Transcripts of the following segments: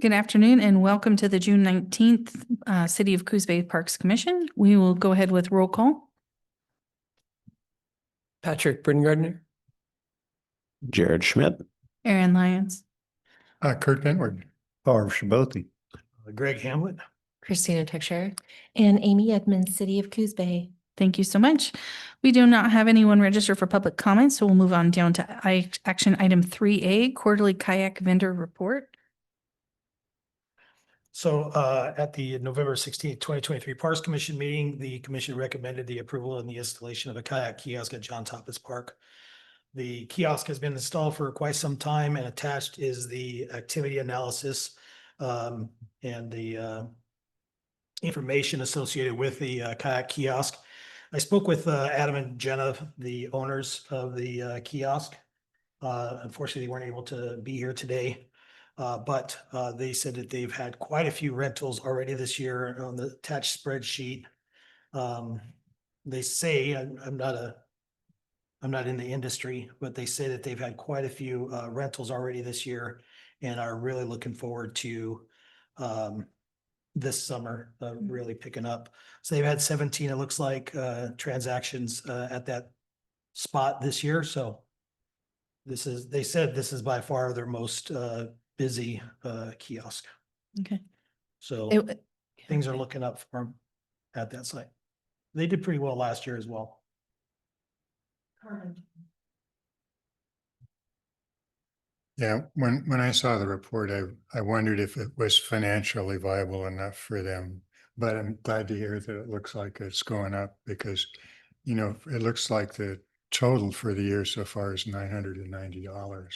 Good afternoon and welcome to the June 19th City of Coos Bay Parks Commission. We will go ahead with roll call. Patrick Bringardner. Jared Schmidt. Aaron Lyons. Kurt Benward. Harv Shabothi. Greg Hamlet. Christina Texcher, and Amy Edmonds, City of Coos Bay. Thank you so much. We do not have anyone register for public comments, so we'll move on down to action item 3A, quarterly kayak vendor report. So at the November 16th, 2023 Parks Commission meeting, the commission recommended the approval and the installation of a kayak kiosk at John Toppis Park. The kiosk has been installed for quite some time, and attached is the activity analysis and the information associated with the kayak kiosk. I spoke with Adam and Jenna, the owners of the kiosk. Unfortunately, they weren't able to be here today. But they said that they've had quite a few rentals already this year on the attached spreadsheet. They say, I'm not in the industry, but they say that they've had quite a few rentals already this year and are really looking forward to this summer really picking up. So they've had 17, it looks like, transactions at that spot this year. So they said this is by far their most busy kiosk. Okay. So things are looking up for them at that site. They did pretty well last year as well. Yeah, when I saw the report, I wondered if it was financially viable enough for them. But I'm glad to hear that it looks like it's going up because, you know, it looks like the total for the year so far is $990.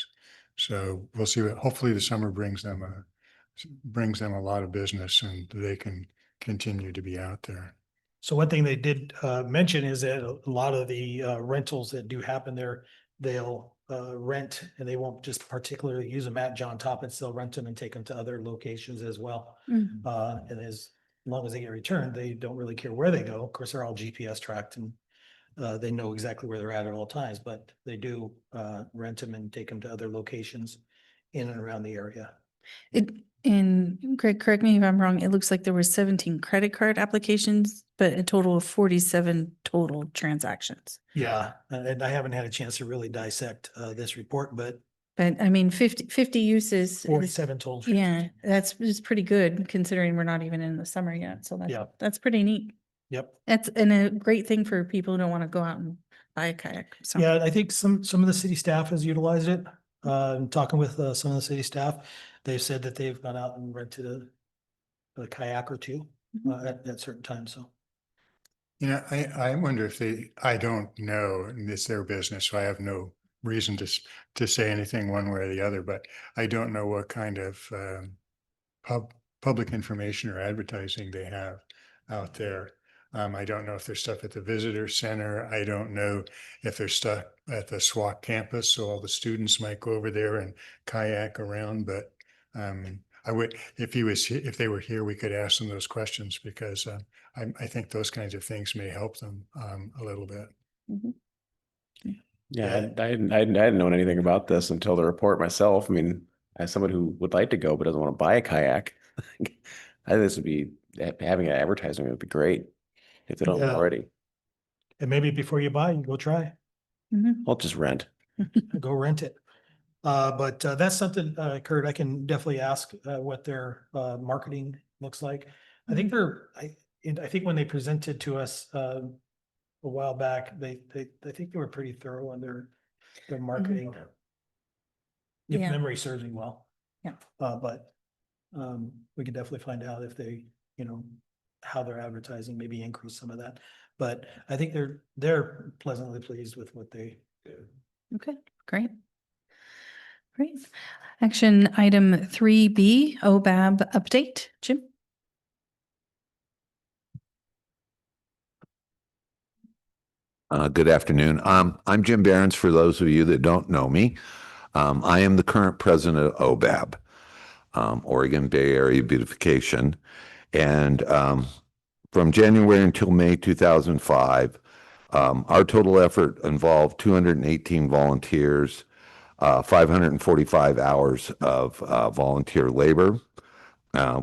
So we'll see what, hopefully the summer brings them a lot of business and they can continue to be out there. So one thing they did mention is that a lot of the rentals that do happen there, they'll rent, and they won't just particularly use them at John Toppis. They'll rent them and take them to other locations as well. And as long as they get returned, they don't really care where they go. Of course, they're all GPS tracked and they know exactly where they're at all times, but they do rent them and take them to other locations in and around the area. And Greg, correct me if I'm wrong, it looks like there were 17 credit card applications, but a total of 47 total transactions. Yeah, and I haven't had a chance to really dissect this report, but I mean, 50 uses. 47 total. Yeah, that's pretty good considering we're not even in the summer yet. So that's pretty neat. Yep. That's a great thing for people who don't want to go out and buy a kayak. So. Yeah, I think some of the city staff has utilized it. Talking with some of the city staff, they've said that they've gone out and rented a kayak or two at certain times. So, you know, I wonder if I don't know, and it's their business, so I have no reason to say anything one way or the other, but I don't know what kind of public information or advertising they have out there. I don't know if there's stuff at the visitor center. I don't know if there's stuff at the SWAC campus, so all the students might go over there and kayak around. But I would, if they were here, we could ask them those questions because I think those kinds of things may help them a little bit. Yeah, I hadn't known anything about this until the report myself. I mean, as someone who would like to go but doesn't want to buy a kayak, I think this would be, having an advertisement would be great if they don't already. and maybe before you buy, you go try. I'll just rent. Go rent it. But that's something, Kurt, I can definitely ask what their marketing looks like. I think I think when they presented to us a while back, I think they were pretty thorough on their marketing. If Yeah. memory serves me well. Yeah. But we could definitely find out if they, how they're advertising, maybe increase some of that. But I think they're pleasantly pleased with what they do. Okay, great. Great. Action item 3B, OBAB update. Jim? Good afternoon. I'm Jim Behrens, for those of you that don't know me. I am the current president of OBAB, Oregon Bay Area Beautification. And from January until May 2005, our total effort involved 218 volunteers, 545 hours of volunteer labor.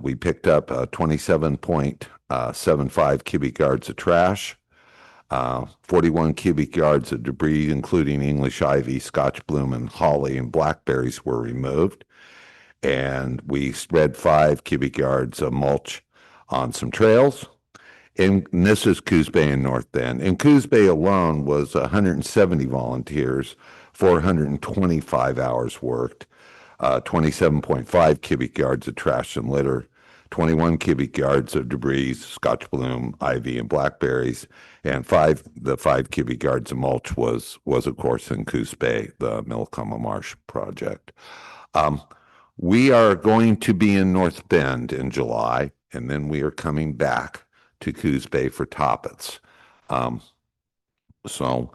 We picked up 27.75 cubic yards of trash, 41 cubic yards of debris, including English ivy, Scotch bloom, and holly and blackberries were removed. And we spread 5 cubic yards of mulch on some trails. And this is Coos Bay and North Bend. In Coos Bay alone was 170 volunteers, 425 hours worked, 27.5 cubic yards of trash and litter, 21 cubic yards of debris, Scotch bloom, ivy, and blackberries, and the 5 cubic yards of mulch was of course in Coos Bay, the Millicoma Marsh project. We are going to be in North Bend in July, and then we are coming back to Coos Bay for Toppets. So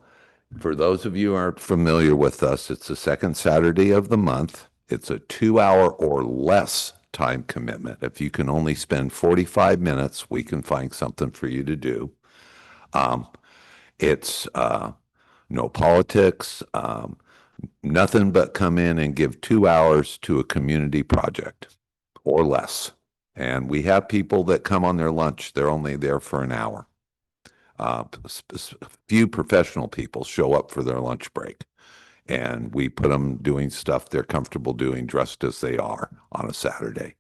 for those of you who aren't familiar with us, it's the second Saturday of the month. It's a 2-hour or less time commitment. If you can only spend 45 minutes, we can find something for you to do. It's no politics, nothing but come in and give 2 hours to a community project or less. And we have people that come on their lunch. They're only there for an hour. Few professional people show up for their lunch break. And we put them doing stuff they're comfortable doing, dressed as they are on a Saturday.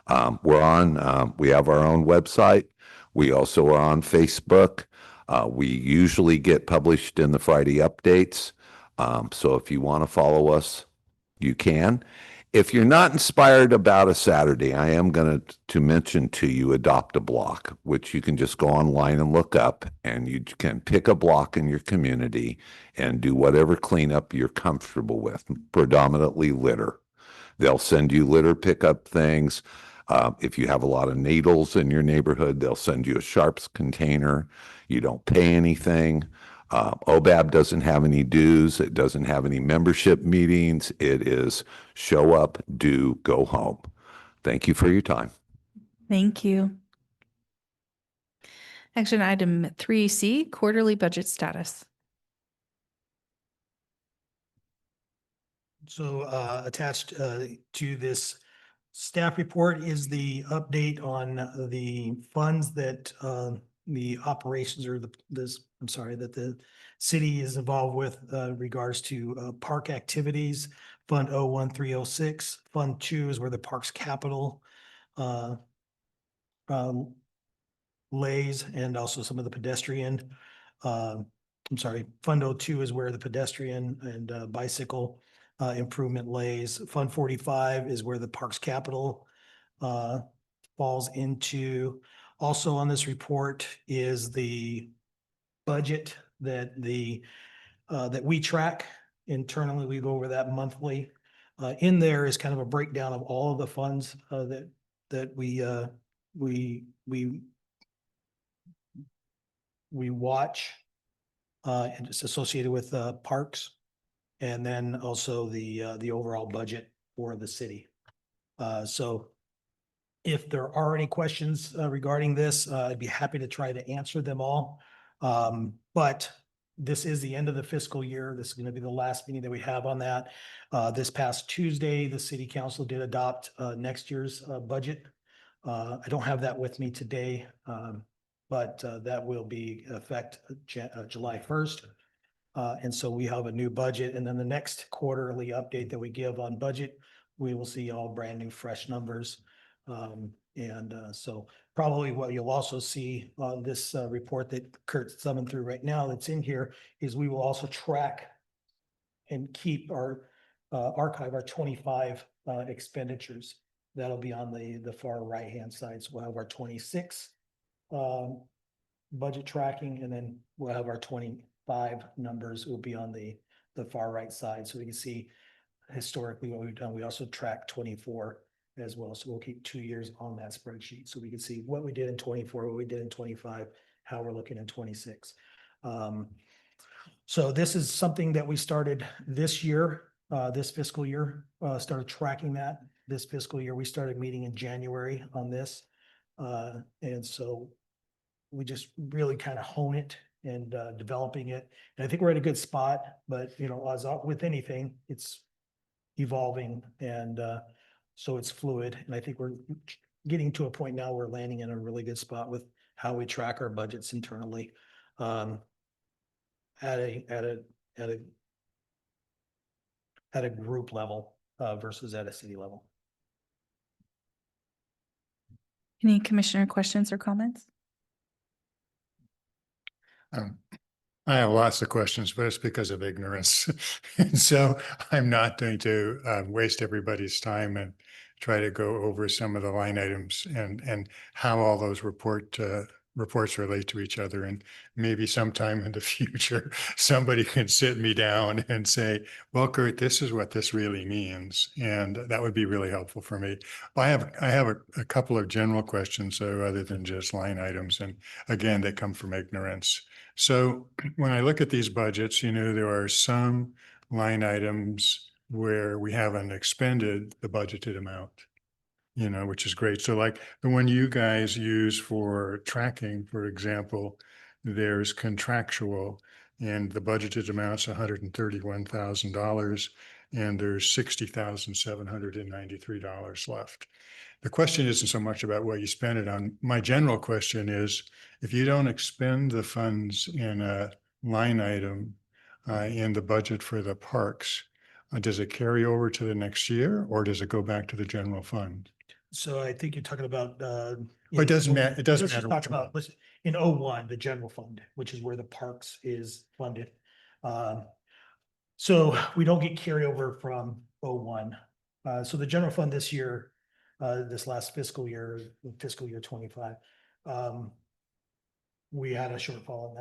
We have our own website. We also are on Facebook. We usually get published in the Friday updates. So if you want to follow us, you can. If you're not inspired about a Saturday, I am going to mention to you Adopt a Block, which you can just go online and look up, and you can pick a block in your community and do whatever cleanup you're comfortable with, predominantly litter. They'll send you litter pickup things. If you have a lot of needles in your neighborhood, they'll send you a sharps container. You don't pay anything. OBAB doesn't have any dues. It doesn't have any membership meetings. It is show up, do, go home. Thank you for your time. Thank you. Action item 3C, quarterly budget status. So attached to this staff report is the update on the funds that the operations or that the city is involved with regards to park activities. Fund 01306. Fund 2 is where the parks capital lays, and also some of the pedestrian. Fund 02 is where the pedestrian and bicycle improvement lays. Fund 45 is where the parks capital falls into. Also on this report is the budget that that we track internally. We go over that monthly. In there is kind of a breakdown of all of the funds that we watch, and it's associated with parks, and then also the overall budget for the city. So if there are any questions regarding this, I'd be happy to try to answer them all. But this is the end of the fiscal year. This is going to be the last meeting that we have on that. This past Tuesday, the city council did adopt next year's budget. I don't have that with me today, but that will be effect July 1st. And so we have a new budget, and then the next quarterly update that we give on budget, we will see all brand new fresh numbers. So probably what you'll also see on this report that Kurt's thumbing through right now that's in here is we will also track and keep our archive our 25 expenditures. That'll be on the far right hand side. So we'll have our 26 budget tracking, and then we'll have our 25 numbers will be on the far right side, so we can see historically what we've done. We also track 24 as well, so we'll keep 2 years on that spreadsheet, so we can see what we did in 24, what we did in 25, how we're looking in 26. So this is something that we started this year, this fiscal year, started tracking that. This fiscal year, we started meeting in January on this. And so we just really kind of hone it and developing it. And I think we're at a good spot, but as with anything, it's evolving. And So it's fluid, and I think we're getting to a point now where we're landing in a really good spot with how we track our budgets internally. At a group level, versus at a city level. Any commissioner questions or comments? I have lots of questions, but it's because of ignorance. And so I'm not going to waste everybody's time and try to go over some of the line items and how all those reports relate to each other. And maybe sometime in the future, somebody can sit me down and say, well, Kurt, this is what this really means. And that would be really helpful for me. I have a couple of general questions, though, other than just line items. And again, they come from ignorance. So when I look at these budgets, there are some line items where we haven't expended the budgeted amount, which is great. So like the one you guys use for tracking, for example, there's contractual and the budgeted amount's $131,000 and there's $60,793 left. The question isn't so much about what you spend it on. My general question is, if you don't expend the funds in a line item in the budget for the parks, does it carry over to the next year or does it go back to the general fund? So I think you're talking about. But it doesn't matter. It doesn't Let's just matter. talk about, listen, in '01, the general fund, which is where the parks is funded. So we don't get carryover from '01. So the general fund this year, this last fiscal year 25, we had a shortfall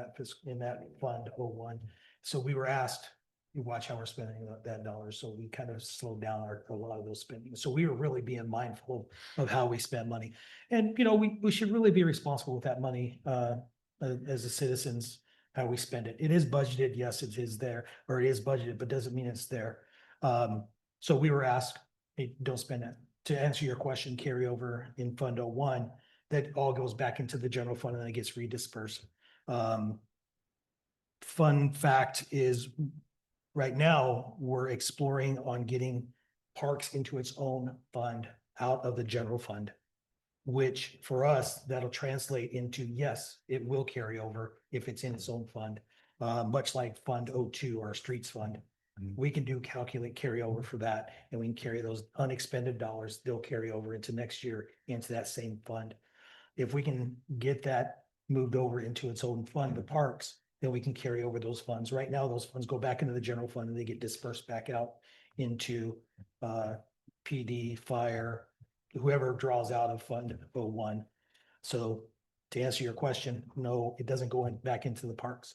in that fund '01. So we were asked, you watch how we're spending that dollar. So we kind of slowed down a lot of those spending. So we were really being mindful of how we spend money. And, we should really be responsible with that money, as the citizens, how we spend it. It is budgeted. Yes, it is there, or it is budgeted, but doesn't mean it's there. So we were asked, hey, don't spend it. To answer your question, carry over in Fund '01, that all goes back into the general fund and then it gets redispersed. Fun fact is, right now, we're exploring on getting parks into its own fund out of the general fund, which for us, that'll translate into, yes, it will carry over if it's in its own fund, much like Fund '02, our streets fund. We can calculate carryover for that, and we can carry those unexpended dollars, they'll carry over into next year into that same fund. If we can get that moved over into its own fund, the parks, then we can carry over those funds. Right now, those funds go back into the general fund and they get dispersed back out into PD, fire, whoever draws out of Fund '01. So to answer your question, no, it doesn't go back into the parks.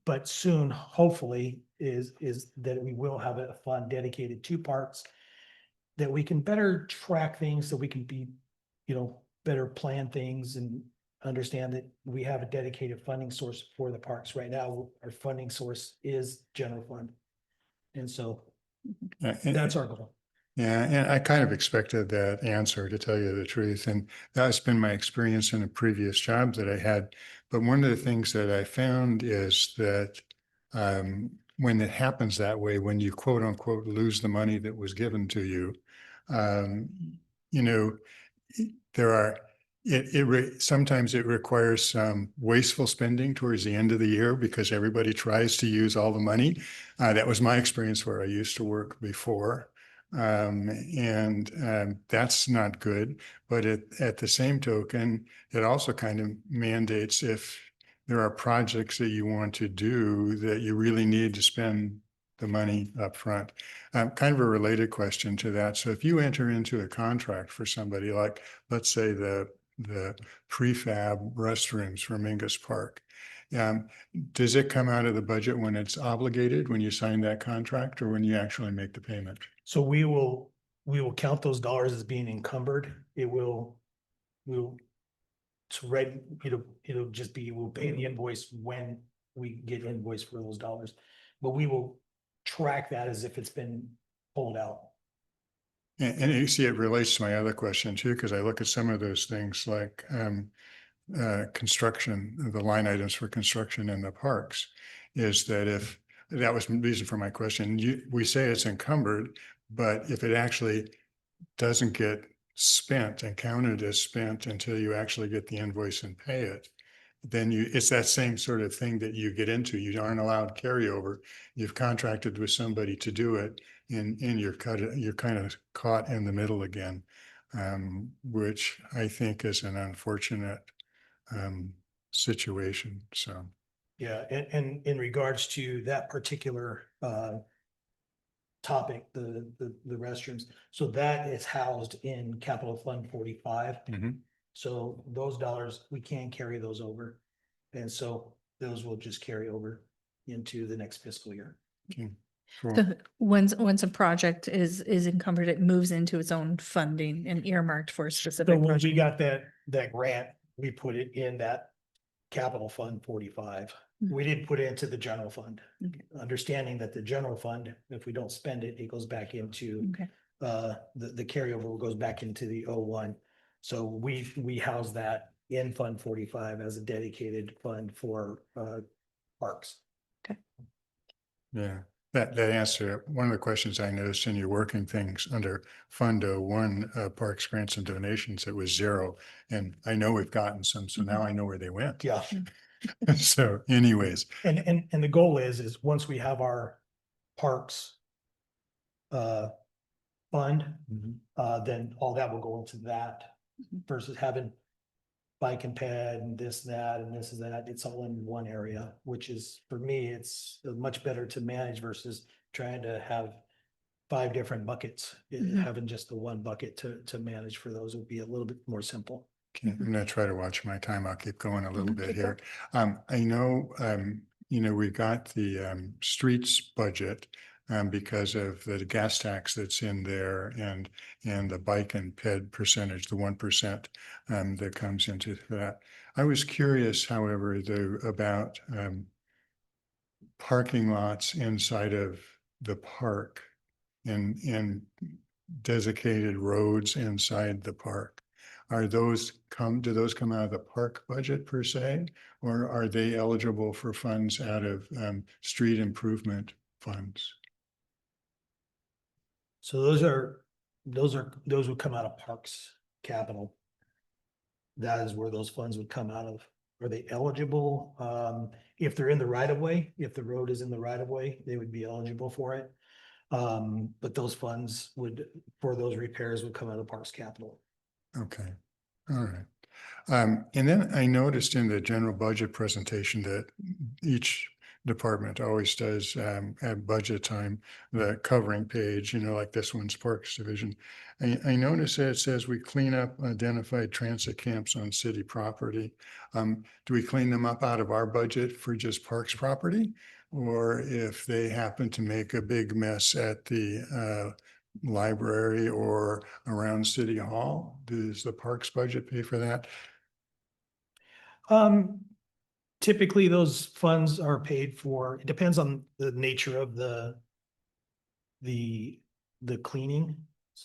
But soon, hopefully, is that we will have a fund dedicated to parks that we can better track things, so we can be, better plan things and understand that we have a dedicated funding source for the parks. Right now, our funding source is general fund. And so that's our goal. Yeah, and I kind of expected that answer, to tell you the truth. And that's been my experience in a previous job that I had. But one of the things that I found is that when it happens that way, when you quote unquote lose the money that was given to you, sometimes it requires some wasteful spending towards the end of the year because everybody tries to use all the money. That was my experience where I used to work before. That's not good, but at the same token, it also kind of mandates, if there are projects that you want to do, that you really need to spend the money up front. Kind of a related question to that. So if you enter into a contract for somebody, like, let's say the prefab restrooms for Mingus Park, does it come out of the budget when it's obligated, when you sign that contract, or when you actually make the payment? So we will count those dollars as being encumbered. It'll just be, we'll pay the invoice when we get invoiced for those dollars, but we will track that as if it's been pulled out. And you see, it relates to my other question too, because I look at some of those things like construction, the line items for construction in the parks, is that if that was the reason for my question, we say it's encumbered, But if it actually doesn't get spent and counted as spent until you actually get the invoice and pay it, then it's that same sort of thing that you get into. You aren't allowed carryover. You've contracted with somebody to do it and you're kind of caught in the middle again, which I think is an unfortunate situation. So, Yeah, and in regards to that particular topic, the restrooms, so that is housed in Capital Fund 45. So those dollars, we can carry those over. And so those will just carry over into the next fiscal year. okay, cool. So once a project is encumbered, it moves into its own funding and earmarked for a So specific when we project. got that grant, we put it in that Capital Fund 45. We didn't put it into the general fund. Okay. Understanding that the general fund, if we don't spend it, it goes back into Okay. the carryover goes back into the 01. So we house that in Fund 45 as a dedicated fund for parks. Yeah, that answer, one of the questions I noticed in your working things under Fund 01, Parks, Grants and Donations, it was 0. And I know we've gotten some, so now I know where they went. Yeah. So anyways, And the goal is once we have our parks fund, then all that will go into that versus having bike and ped and this, that, and this is that. It's all in one area, which is, for me, it's much better to manage versus trying to have 5 different buckets. Having just the one bucket to manage for those would be a little bit more simple. okay, I'm gonna try to watch my time. I'll keep going a little bit Keep here. I know, we've got the streets budget because of the gas tax that's in there and the bike and ped percentage, the 1% that comes into that. I was curious, however, about parking lots inside of the park and designated roads inside the park. Do those come out of the park budget per se, or are they eligible for funds out of street improvement funds? So those would come out of parks capital. That is where those funds would come out of. Are they eligible? If they're in the right of way, if the road is in the right of way, they would be eligible for it. But those funds for those repairs would come out of parks capital. Okay, all right. And then I noticed in the general budget presentation that each department always does at budget time, the covering page, like this one's Parks Division. I noticed that it says we clean up identified transit camps on city property. Do we clean them up out of our budget for just parks property? Or if they happen to make a big mess at the library or around City Hall, does the parks budget pay for that? Typically those funds are paid for, it depends on the nature of the cleaning.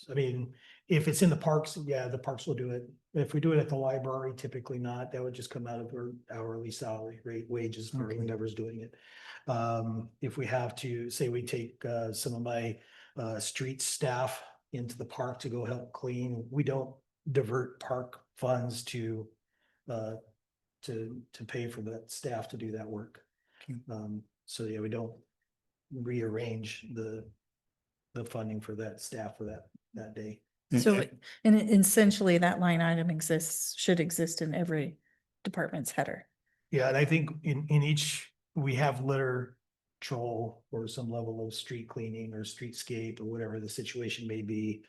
I mean, if it's in the parks, yeah, the parks will do it. If we do it at the library, typically not. That would just come out of our hourly salary rate wages for Okay. whoever's doing it. If we have to, say we take some of my street staff into the park to go help clean, we don't divert park funds to pay for that staff to do that work. Okay. So yeah, we don't rearrange the funding for that staff for that day. So, and essentially that line item should exist in every department's header. Yeah, and I think in each, we have litter control or some level of street cleaning or streetscape or whatever the situation may be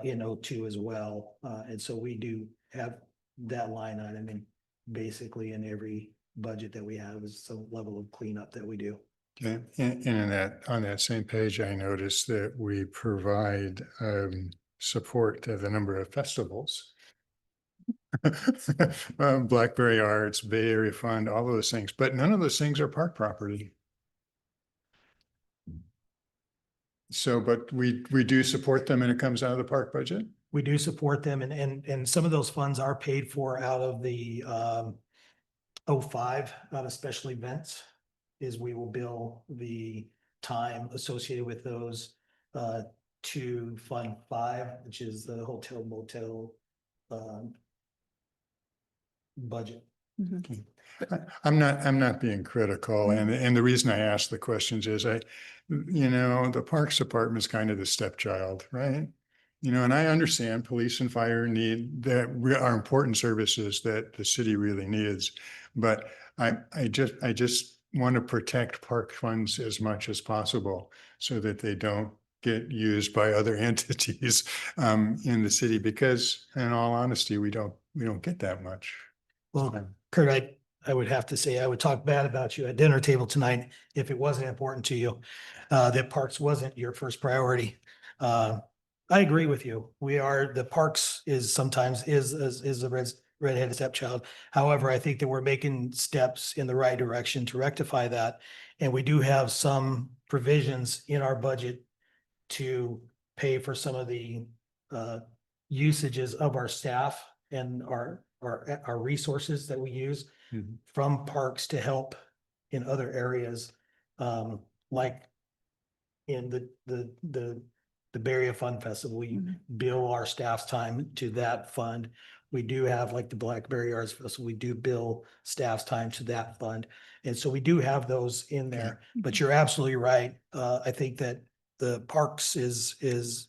in O2 as well. And so we do have that line item in basically in every budget that we have is some level of cleanup that we do. Okay, and on that same page, I noticed that we provide support to the number of festivals. Blackberry Arts, Bay Area Fund, all those things, but none of those things are park property. So, but we do support them and it comes out of the park budget? We do support them and some of those funds are paid for out of the 05, out of special events, is we will bill the time associated with those to Fund 5, which is the hotel motel budget. Mhm. I'm not being critical, and the reason I ask the questions is the Parks Department's kind of the stepchild, right? And I understand police and fire are important services that the city really needs. But I just want to protect park funds as much as possible so that they don't get used by other entities in the city, because in all honesty, we don't get that much. Well, Kurt, I would have to say, I would talk bad about you at dinner table tonight if it wasn't important to you, that parks wasn't your first priority. I agree with you. The parks is sometimes a redheaded stepchild. However, I think that we're making steps in the right direction to rectify that. And we do have some provisions in our budget to pay for some of the usages of our staff and our resources that we use Mhm. from parks to help in other areas. Like in the Berea Fun Festival, we bill our staff's time to that fund. We do have like the Blackberry Arts Festival, we do bill staff's time to that fund. And so we do have those in there, but you're absolutely right. I think that the parks is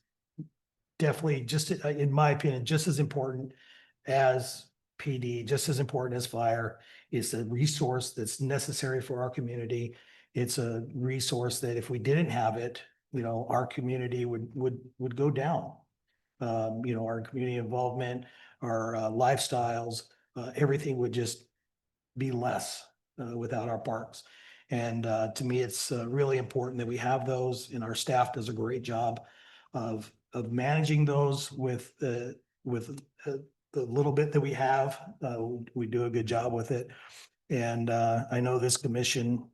definitely just, in my opinion, just as important as PD, just as important as fire. It's a resource that's necessary for our community. It's a resource that if we didn't have it, our community would go down. Our community involvement, our lifestyles, everything would just be less without our parks. And to me, it's really important that we have those, and our staff does a great job of managing those with the little bit that we have. We do a good job with it. And I know this commission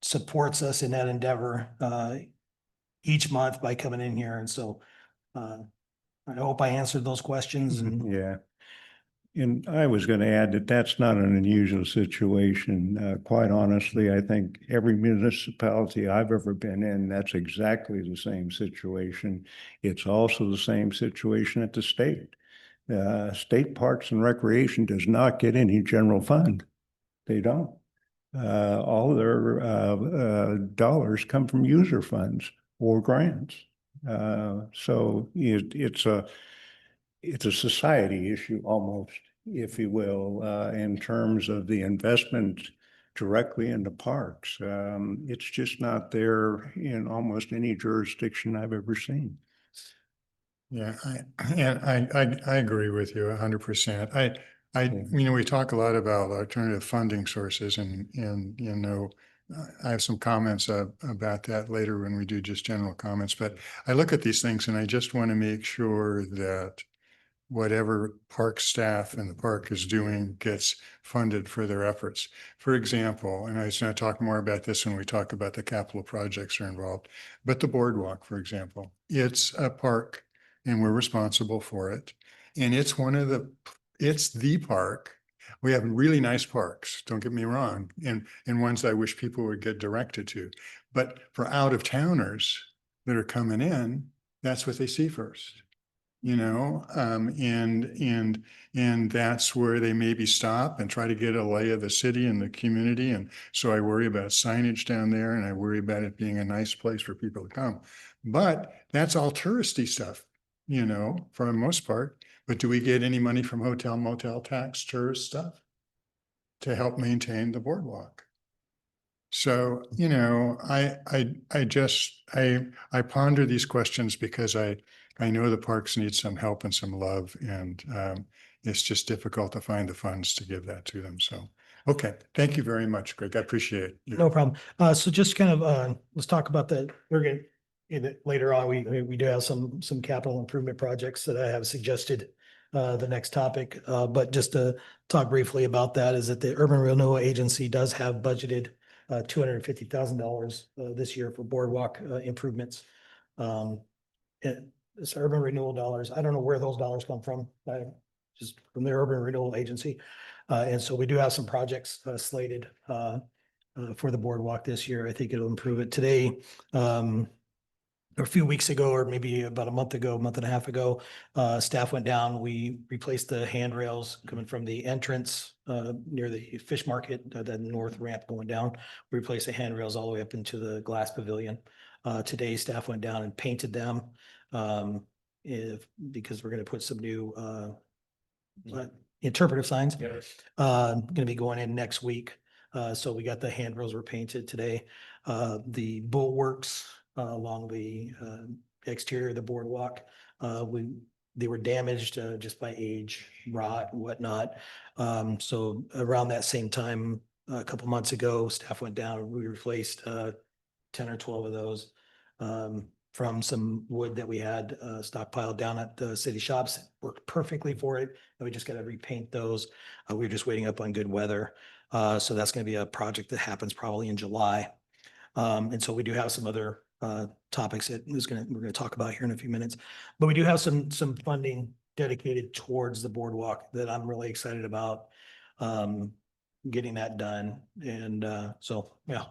supports us in that endeavor each month by coming in here. And so I hope I answered those questions. And Yeah. And I was going to add that that's not an unusual situation. Quite honestly, I think every municipality I've ever been in, that's exactly the same situation. It's also the same situation at the state. State Parks and Recreation does not get any general fund. They don't. All their dollars come from user funds or grants. So it's a society issue almost, if you will, in terms of the investment directly into parks. It's just not there in almost any jurisdiction I've ever seen. Yeah, I agree with you 100%. We talk a lot about alternative funding sources, and I have some comments about that later when we do just general comments, but I look at these things and I just want to make sure that whatever park staff and the park is doing gets funded for their efforts. For example, and I was going to talk more about this when we talk about the capital projects are involved, but the boardwalk, for example, it's a park and we're responsible for it. And it's the park. We have really nice parks, don't get me wrong, and ones I wish people would get directed to. But for out of towners that are coming in, that's what they see first. And that's where they maybe stop and try to get a lay of the city and the community. And so I worry about signage down there, and I worry about it being a nice place for people to come. But that's all touristy stuff, for the most part. But do we get any money from hotel motel tax tourist stuff to help maintain the boardwalk? So, I ponder these questions because I know the parks need some help and some love, and it's just difficult to find the funds to give that to them. So, okay. Thank you very much, Greg. I appreciate it. no problem. So just kind of, let's talk about later on, we do have some capital improvement projects that I have suggested, the next topic. But just to talk briefly about that, is that the Urban Renewal Agency does have budgeted $250,000 this year for boardwalk improvements. It's urban renewal dollars. I don't know where those dollars come from, just from the Urban Renewal Agency. And so we do have some projects slated for the boardwalk this year. I think it'll improve it. Today, a few weeks ago, or maybe about a month ago, month and a half ago, staff went down. We replaced the handrails coming from the entrance near the fish market, the north ramp going down. We replaced the handrails all the way up into the glass pavilion. Today, staff went down and painted them because we're going to put some new interpretive signs. Going to be going in next week. So we got the handrails were painted today. The bulwarks along the exterior of the boardwalk, they were damaged just by age, rot, and whatnot. So around that same time, a couple months ago, staff went down and we replaced 10 or 12 of those from some wood that we had stockpiled down at the city shops. Worked perfectly for it. And we just got to repaint those. We were just waiting up on good weather. So that's going to be a project that happens probably in July. And so we do have some other topics that we're going to talk about here in a few minutes. But we do have some funding dedicated towards the boardwalk that I'm really excited about getting that done. And so, yeah.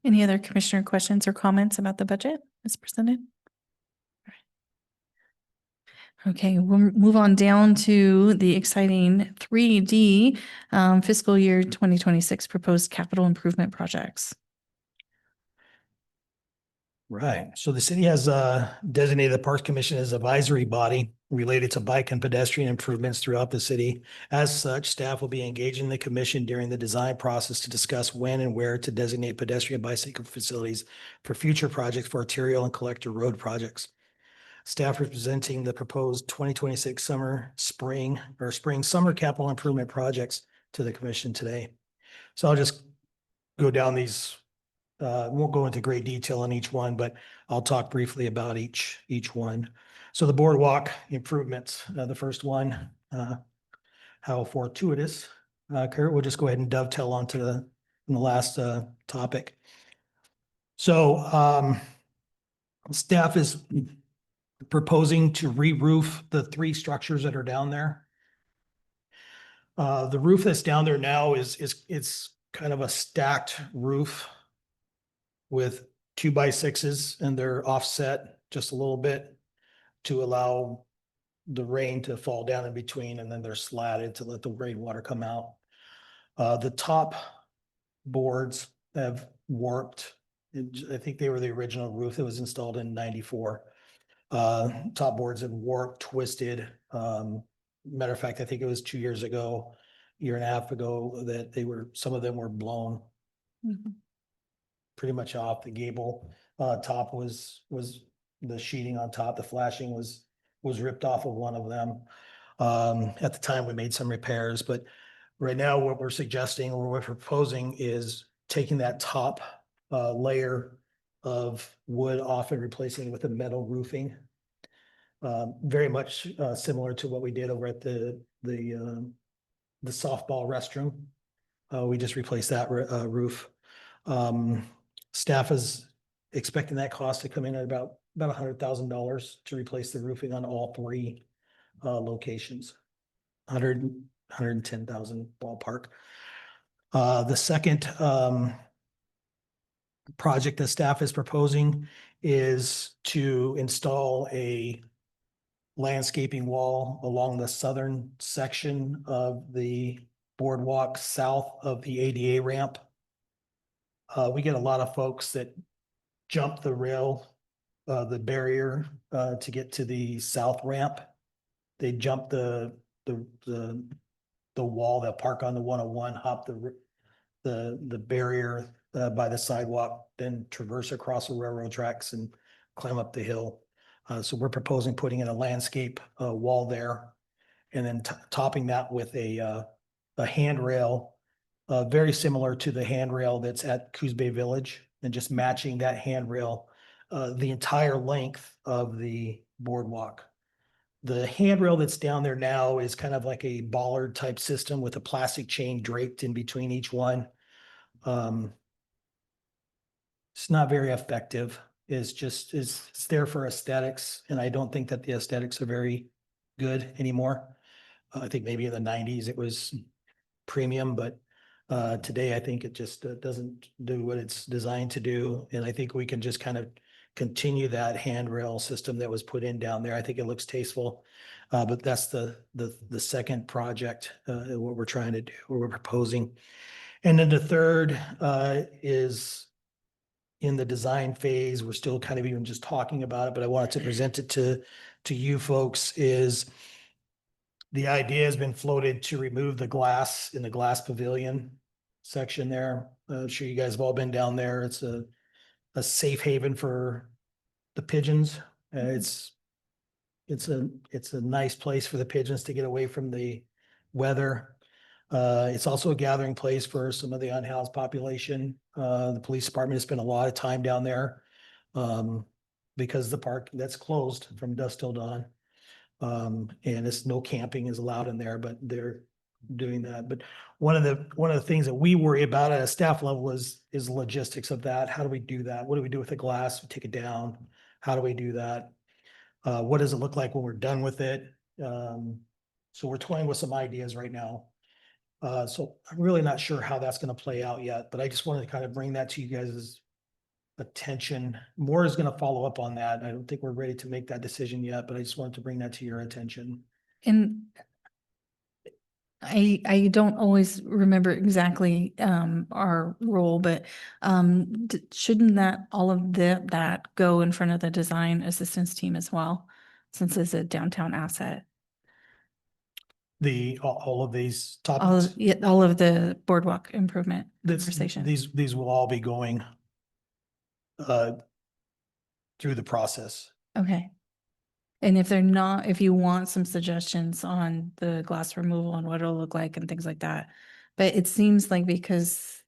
Any other commissioner questions or comments about the budget as presented? Okay, we'll move on down to the exciting 3D fiscal year 2026 proposed capital improvement projects. Right. So the city has designated the Parks Commission as advisory body related to bike and pedestrian improvements throughout the city. As such, staff will be engaging the commission during the design process to discuss when and where to designate pedestrian bicycle facilities for future projects for arterial and collector road projects. Staff representing the proposed 2026 spring summer capital improvement projects to the commission today. So I'll just go down these. Won't go into great detail on each one, but I'll talk briefly about each one. So the boardwalk improvements, the first one, how fortuitous. Kurt, we'll just go ahead and dovetail onto the last topic. So staff is proposing to re-roof the 3 structures that are down there. The roof that's down there now it's kind of a stacked roof with 2x6s, and they're offset just a little bit to allow the rain to fall down in between, and then they're slatted to let the rainwater come out. The top boards have warped. I think they were the original roof that was installed in '94. Top boards have warped, twisted. Matter of fact, I think it was 2 years ago, year and a half ago, that some of them were blown. Pretty much off. The gable top was the sheeting on top. The flashing was ripped off of one of them. At the time, we made some repairs, but right now what we're suggesting or what we're proposing is taking that top layer of wood off and replacing it with a metal roofing. Very much similar to what we did over at the softball restroom. We just replaced that roof. Staff is expecting that cost to come in at about $100,000 to replace the roofing on all 3 locations. 110,000 ballpark. The second project that staff is proposing is to install a landscaping wall along the southern section of the boardwalk south of the ADA ramp. We get a lot of folks that jump the barrier to get to the south ramp. They jump the wall, they'll park on the 101, hop the barrier by the sidewalk, then traverse across the railroad tracks and climb up the hill. So we're proposing putting in a landscape wall there, and then topping that with a handrail very similar to the handrail that's at Coos Bay Village, and just matching that handrail the entire length of the boardwalk. The handrail that's down there now is kind of like a bollard type system with a plastic chain draped in between each one. It's not very effective. It's there for aesthetics, and I don't think that the aesthetics are very good anymore. I think maybe in the '90s it was premium, but Today, I think it just doesn't do what it's designed to do. And I think we can just kind of continue that handrail system that was put in down there. I think it looks tasteful. But that's the second project, what we're trying to do, what we're proposing. And then the third is in the design phase. We're still kind of even just talking about it, but I wanted to present it to you folks. Is the idea has been floated to remove the glass in the glass pavilion section there. I'm sure you guys have all been down there. It's a safe haven for the pigeons. It's a nice place for the pigeons to get away from the weather. It's also a gathering place for some of the unhoused population. The police department has spent a lot of time down there because the park that's closed from dusk till dawn. And it's no camping is allowed in there, but they're doing that. But one of the things that we worry about at a staff level is logistics of that. How do we do that? What do we do with the glass? We take it down. How do we do that? What does it look like when we're done with it? So we're toying with some ideas right now. So I'm really not sure how that's going to play out yet, but I just wanted to kind of bring that to you guys' attention. More is going to follow up on that. I don't think we're ready to make that decision yet, but I just wanted to bring that to your attention. And I don't always remember exactly our role, but shouldn't that all of that go in front of the design assistance team as well, since it's a downtown asset? All of these All topics, of, yeah, all of the boardwalk improvement that's- conversation. these will all be going through the process. Okay. And if they're not, if you want some suggestions on the glass removal and what it'll look like and things like that. But it seems like because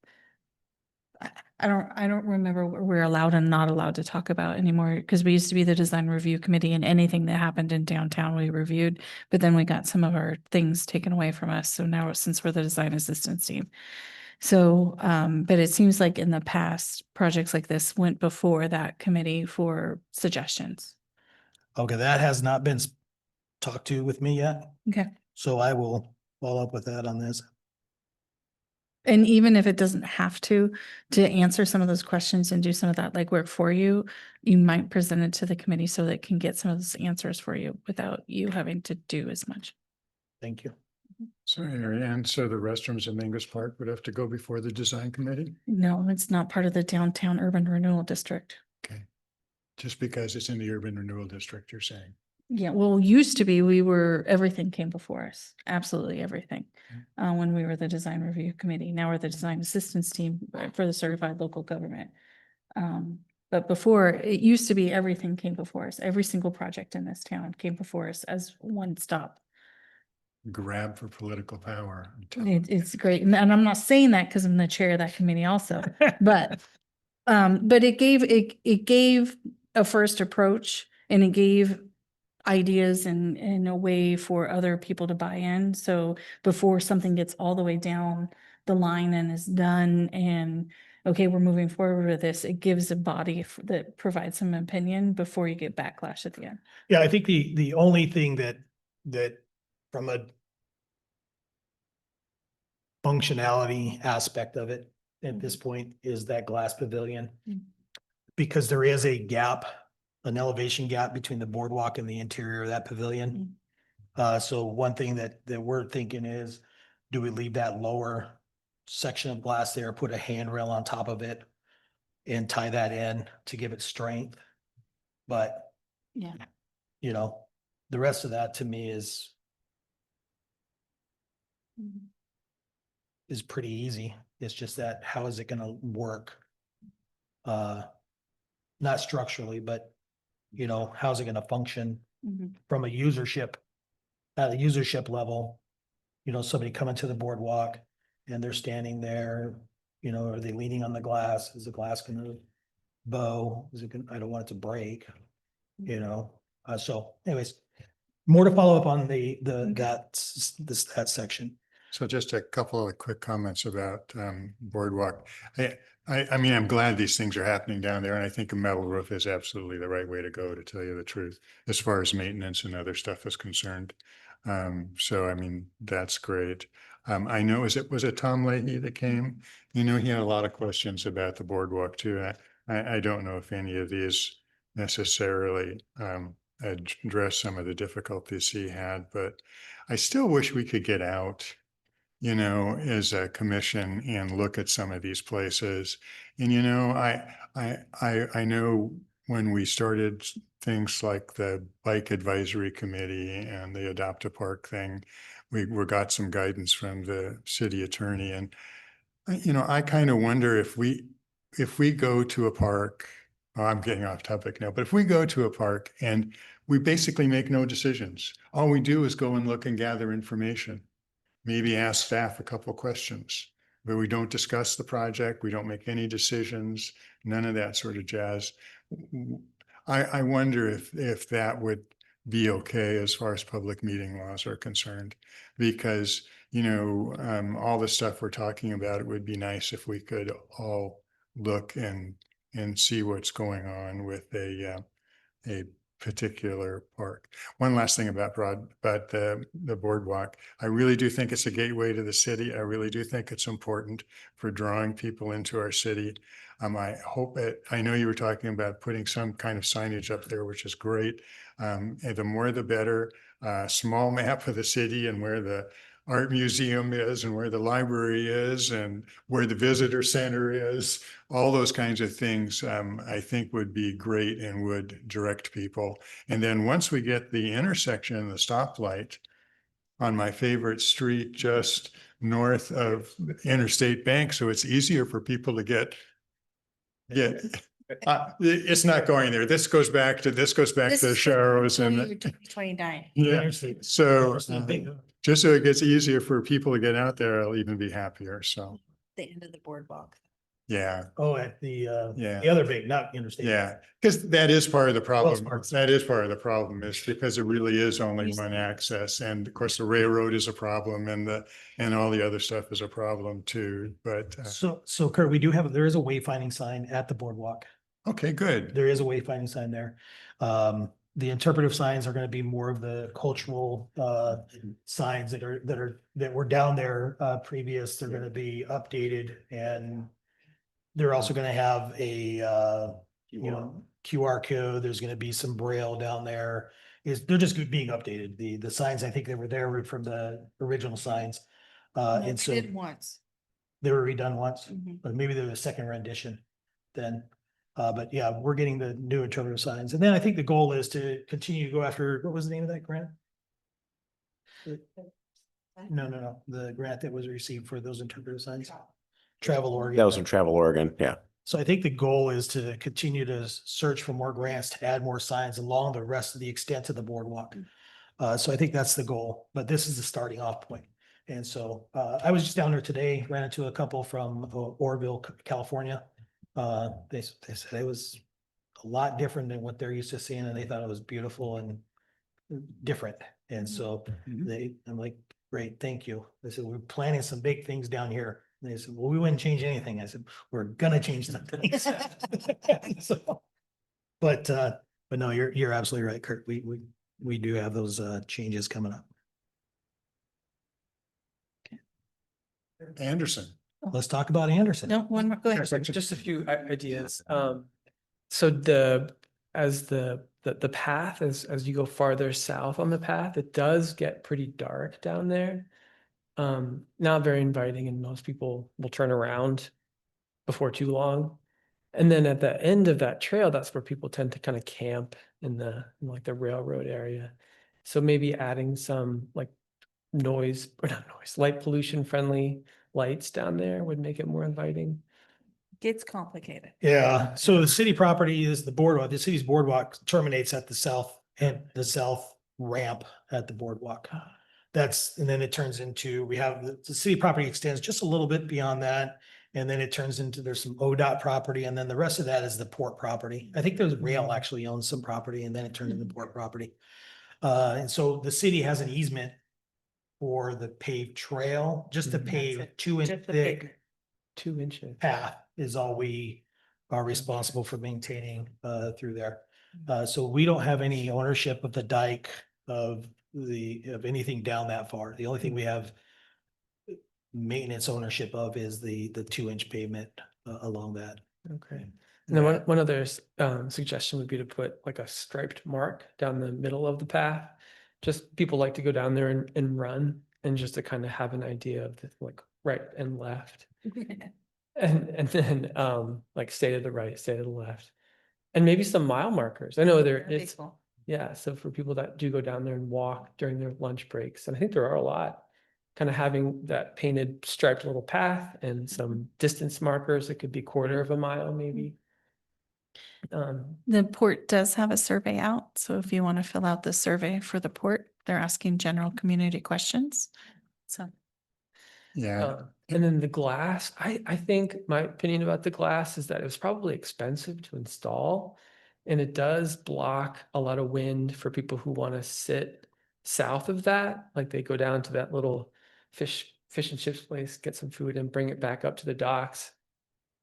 I don't remember what we're allowed and not allowed to talk about anymore, because we used to be the design review committee and anything that happened in downtown we reviewed, but then we got some of our things taken away from us. So now since we're the design assistance team. So, but it seems like in the past, projects like this went before that committee for suggestions. Okay, that has not been talked to with me yet, Okay. so I will follow up with that on this. And even if it doesn't have to answer some of those questions and do some of that legwork for you, you might present it to the committee so that it can get some of those answers for you without you having to do as much. Thank you. So, and so the restrooms in Mingus Park would have to go before the design committee? No, it's not part of the downtown urban renewal district. Okay. Just because it's in the urban renewal district, you're saying? Yeah, well, used to be, everything came before us, absolutely everything. When we were the design review committee, now we're the design assistance team for the certified local government. But before, it used to be everything came before us. Every single project in this town came before us as one stop. Grab for political power. It's great. And I'm not saying that because I'm the chair of that committee also, but it gave a first approach, and it gave ideas and a way for other people to buy in. So before something gets all the way down the line and is done and okay, we're moving forward with this, it gives a body that provides some opinion before you get backlash at the end. Yeah, I think the only thing that from a functionality aspect of it at this point is that glass pavilion. Mm. Because there is a gap, an elevation gap between the boardwalk and the interior of that pavilion. So one thing that we're thinking is, do we leave that lower section of glass there, put a handrail on top of it and tie that in to give it strength? But, Yeah. you know, the rest of that to me is pretty easy. It's just that, how is it gonna work? Not structurally, but you know, how's it gonna function from a usership, at a usership level? You know, somebody coming to the boardwalk and they're standing there, you know, are they leaning on the glass? Is the glass gonna bow? Is it gonna, I don't want it to break, you know? So anyways, more to follow up on that section. So just a couple of quick comments about boardwalk. I mean, I'm glad these things are happening down there, and I think a metal roof is absolutely the right way to go, to tell you the truth, as far as maintenance and other stuff is concerned. So I mean, that's great. I know, was it Tom Leahy that came? You know, he had a lot of questions about the boardwalk too. I don't know if any of these necessarily address some of the difficulties he had, but I still wish we could get out, you know, as a commission and look at some of these places. And, you know, I know when we started things like the Bike Advisory Committee and the Adopt a Park thing, we got some guidance from the city attorney. And, you know, I kind of wonder if we go to a park, oh, I'm getting off topic now, but if we go to a park and we basically make no decisions, all we do is go and look and gather information, maybe ask staff a couple of questions, but we don't discuss the project. We don't make any decisions, none of that sort of jazz. I wonder if that would be okay as far as public meeting laws are concerned, because, you know, all the stuff we're talking about, it would be nice if we could all look and see what's going on with a particular park. One last thing about the boardwalk. I really do think it's a gateway to the city. I really do think it's important for drawing people into our city. I know you were talking about putting some kind of signage up there, which is great. And the more the better. Small map of the city and where the art museum is and where the library is and where the visitor center is, all those kinds of things, I think would be great and would direct people. And then once we get the intersection and the stoplight on my favorite street, just north of Interstate Bank, so it's easier for people to get. It's not going there. This goes back to Sharrows and. 29. Yeah, so just so it gets easier for people to get out there, I'll even be happier. So, The end of the boardwalk. yeah, Oh, at Yeah. the other big, not interstate. yeah, because that is part of the problem. Park. That is part of the problem, is because it really is only one access. And of course, the railroad is a problem and all the other stuff is a problem too. But, So Kurt, there is a wayfinding sign at the boardwalk. okay, good. There is a wayfinding sign there. The interpretive signs are gonna be more of the cultural signs that were down there previous. They're gonna be updated, and they're also gonna have a QR code. There's gonna be some braille down there. They're just being updated. The signs, I think they were there from the original signs. And so Did once. they were redone once, Mhm. but maybe they're a second rendition then. But yeah, we're getting the new interpretive signs. And then I think the goal is to continue to go after, what was the name of that grant? No. The grant that was received for those interpretive signs. Travel Oregon. That was from Travel Oregon. Yeah. So I think the goal is to continue to search for more grants to add more signs along the rest of the extent of the boardwalk. So I think that's the goal, but this is the starting off point. And so I was just down there today, ran into a couple from Oroville, California. They said it was a lot different than what they're used to seeing, and they thought it was beautiful and different. And so I'm like, great, thank you. They said, we're planning some big things down here. And they said, well, we wouldn't change anything. I said, we're gonna change some things. So, but no, you're absolutely right, Kurt. We do have those changes coming up. Anderson. Let's talk about Anderson. No, one more, go ahead. Just a few ideas. So as the path, as you go farther south on the path, it does get pretty dark down there. Not very inviting, and most people will turn around before too long. And then at the end of that trail, that's where people tend to kind of camp in like the railroad area. So maybe adding some like light pollution friendly lights down there would make it more inviting. Gets complicated. Yeah, so the city property is the boardwalk. The city's boardwalk terminates at the south ramp at the boardwalk. And then it turns into, we have the city property extends just a little bit beyond that. And then it turns into, there's some ODOT property, and then the rest of that is the port property. I think there's rail actually owns some property, and then it turned into port property. And so the city has an easement for the paved trail, just the Mhm. paved That's it. 2-inch Just the thick 2 inches. path is all we are responsible for maintaining through there. So we don't have any ownership of the dike, of of anything down that far. The only thing we have maintenance ownership of is the 2-inch pavement along that. Okay. And then one other suggestion would be to put like a striped mark down the middle of the path. Just people like to go down there and run, and just to kind of have an idea of the, like right and left. And then like stay to the right, stay to the left. And maybe some mile markers. I know it's yeah, so for people that do go down there and walk during their lunch breaks, and I think there are a lot, kind of having that painted striped little path and some distance markers, it could be 1/4 of a mile maybe. The port does have a survey out, so if you want to fill out the survey for the port, they're asking general community questions. So, Yeah, And then the glass, I think my opinion about the glass is that it was probably expensive to install. And it does block a lot of wind for people who want to sit south of that. Like they go down to that little fish and chips place, get some food and bring it back up to the docks.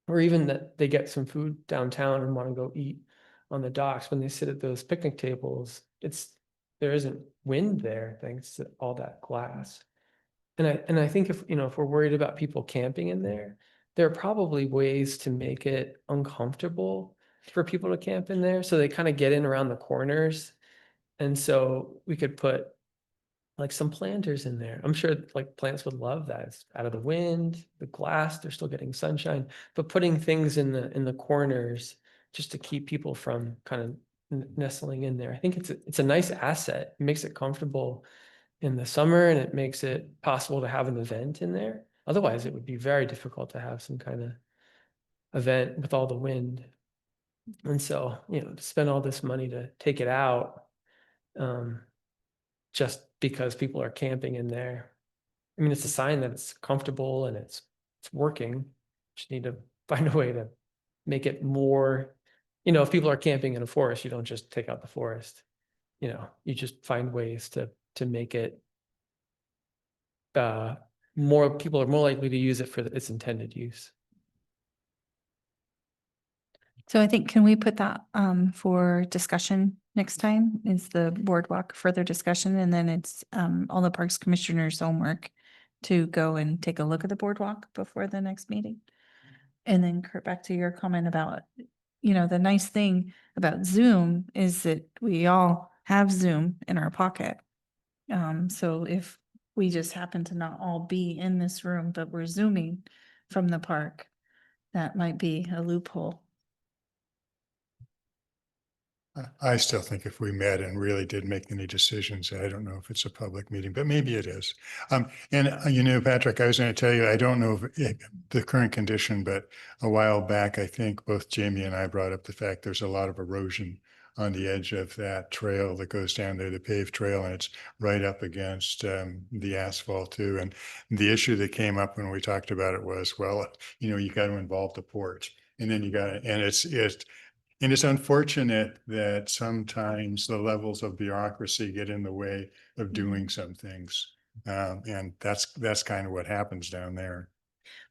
Or even that they get some food downtown and want to go eat on the docks. When they sit at those picnic tables, there isn't wind there thanks to all that glass. And I think if we're worried about people camping in there are probably ways to make it uncomfortable for people to camp in there. So they kind of get in around the corners. And so we could put like some planters in there. I'm sure like plants would love that. It's out of the wind, the glass, they're still getting sunshine, but putting things in the corners just to keep people from kind of nestling in there. I think it's a nice asset. It makes it comfortable in the summer, and it makes it possible to have an event in there. Otherwise, it would be very difficult to have some kind of event with all the wind. And so, to spend all this money to take it out, just because people are camping in there. I mean, it's a sign that it's comfortable and it's working. Just need to find a way to make it more, if people are camping in a forest, you don't just take out the forest. You just find ways to make it more people are more likely to use it for its intended use. so I think, can we put that for discussion next time? Is the boardwalk further discussion, and then it's all the Parks Commissioners' homework to go and take a look at the boardwalk before the next meeting? And then Kurt, back to your comment about, the nice thing about Zoom is that we all have Zoom in our pocket. So if we just happen to not all be in this room, but we're Zooming from the park, that might be a loophole. I still think if we met and really did make any decisions, I don't know if it's a public meeting, but maybe it is. Patrick, I was going to tell you, I don't know if the current condition, but a while back, I think both Jamie and I brought up the fact there's a lot of erosion on the edge of that trail that goes down there, the paved trail, and it's right up against the asphalt too. And the issue that came up when we talked about it was, well, you got to involve the port, and then and it's unfortunate that sometimes the levels of bureaucracy get in the way of doing some things. And that's kind of what happens down there.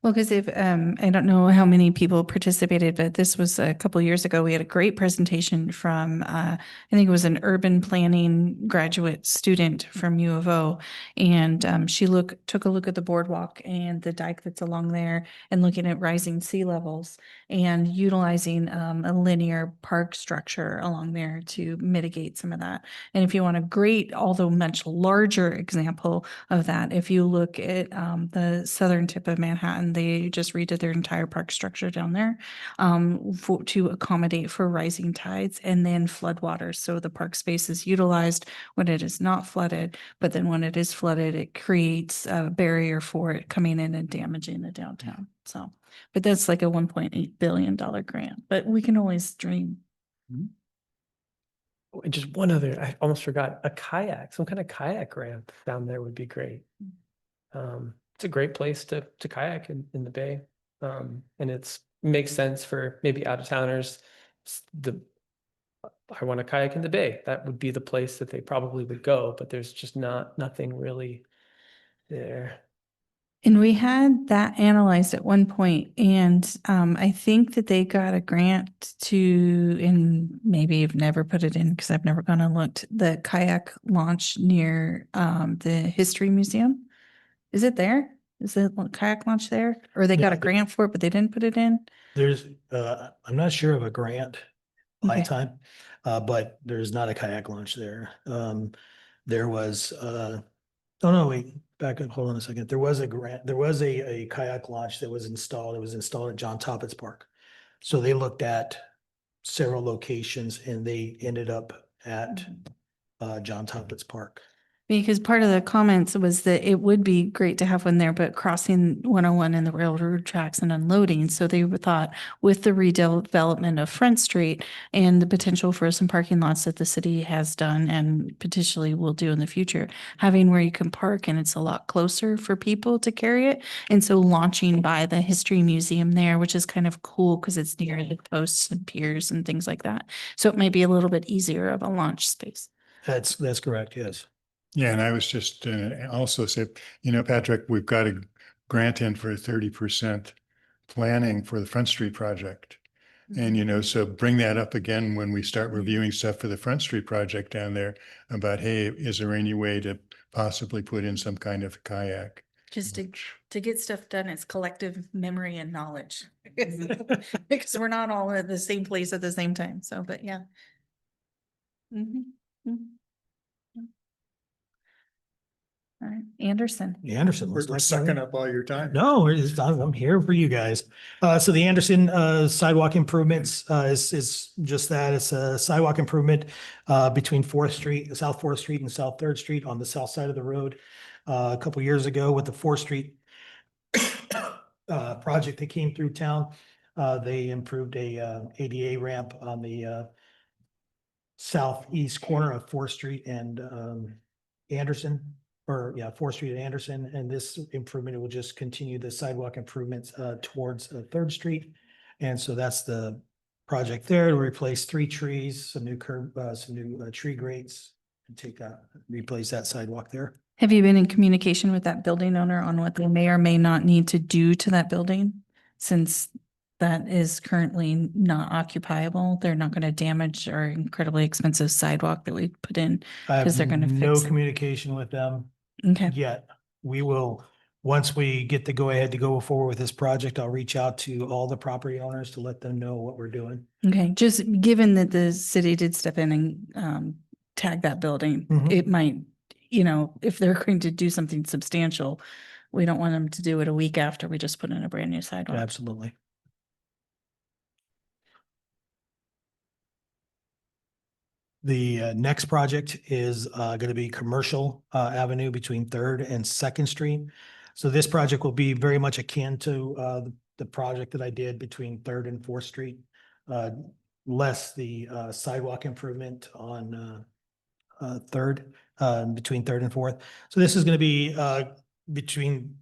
Well, because if, I don't know how many people participated, but this was a couple of years ago. We had a great presentation from, I think it was an urban planning graduate student from U of O. And she took a look at the boardwalk and the dike that's along there and looking at rising sea levels and utilizing a linear park structure along there to mitigate some of that. And if you want a great, although much larger example of that, if you look at the southern tip of Manhattan, they just redid their entire park structure down there to accommodate for rising tides and then floodwaters. So the park space is utilized when it is not flooded, but then when it is flooded, it creates a barrier for it coming in and damaging the downtown. So, but that's like a $1.8 billion grant, but we can always dream. And just one other, I almost forgot, some kind of kayak ramp down there would be great. It's a great place to kayak in the bay. And makes sense for maybe out of towners. I want to kayak in the bay. That would be the place that they probably would go, but there's just nothing really there. And we had that analyzed at one point, and I think that they got a grant to, and maybe you've never put it in because I've never gone and looked, the kayak launch near the History Museum. Is it there? Is the kayak launch there? Or they got a No, grant for it, but they didn't put it in? There's, I'm not sure of a grant Okay. lifetime, but there's not a kayak launch there. There was, oh no, wait, back up, hold on a second. There was a grant, there was a kayak launch that was installed. It was installed at John Toppet's Park. So they looked at several locations and they ended up at John Toppet's Park. Because part of the comments was that it would be great to have one there, but crossing 101 and the railroad tracks and unloading. So they thought with the redevelopment of Front Street and the potential for some parking lots that the city has done and potentially will do in the future, having where you can park and it's a lot closer for people to carry it. And so launching by the History Museum there, which is kind of cool because it's near the posts and piers and things like that. So it might be a little bit easier of a launch space. That's correct, yes. Yeah, and I was just also say, Patrick, we've got a grant in for 30% planning for the Front Street project. And, so bring that up again when we start reviewing stuff for the Front Street project down there about, hey, is there any way to possibly put in some kind of kayak? Just to get stuff done, it's collective memory and knowledge. Because we're not all at the same place at the same time, so, but yeah. Mhm, mhm. All right, Anderson. Anderson. We're looks like sucking up all your time. No, I'm here for you guys. So the Anderson sidewalk improvements is just that. It's a sidewalk improvement between South Fourth Street and South Third Street on the south side of the road. A couple years ago with the Fourth Street project that came through town, they improved a ADA ramp on the southeast corner of Fourth Street and Anderson. Fourth Street and Anderson, and this improvement will just continue the sidewalk improvements towards Third Street. And so that's the project there to replace 3 trees, some new tree grates, and replace that sidewalk there. Have you been in communication with that building owner on what they may or may not need to do to that building? Since that is currently not occupiable, they're not going to damage our incredibly expensive sidewalk that we put in. I have 'Cause they're gonna no fix it. communication with them Okay, yet. We will, once we get the go ahead to go forward with this project, I'll reach out to all the property owners to let them know what we're doing. okay, just given that the city did step in and tag that building, Mhm. it might, if they're going to do something substantial, we don't want them to do it a week after we just put in a brand new sidewalk. Absolutely. The next project is going to be Commercial Avenue between Third and Second Street. So this project will be very much akin to the project that I did between Third and Fourth Street. Less the sidewalk improvement on Third, between Third and Fourth. So this is going to be it's going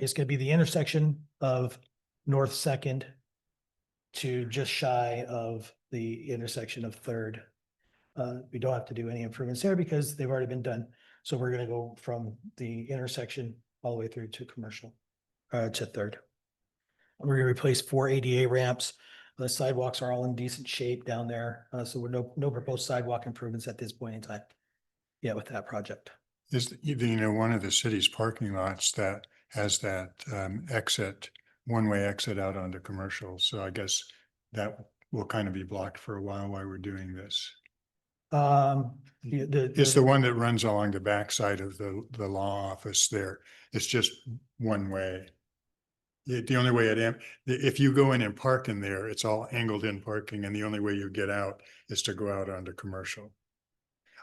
to be the intersection of North Second to just shy of the intersection of Third. We don't have to do any improvements there because they've already been done. So we're gonna go from the intersection all the way through to Commercial, to Third. We're gonna replace 4 ADA ramps. The sidewalks are all in decent shape down there. So we're no proposed sidewalk improvements at this point in time. Yeah, with that project. Is, one of the city's parking lots that has that one-way exit out onto Commercial. So I guess that will kind of be blocked for a while we're doing this. It's the one that runs along the backside of the law office there. It's just one way. The only way if you go in and park in there, it's all angled in parking, and the only way you get out is to go out onto Commercial.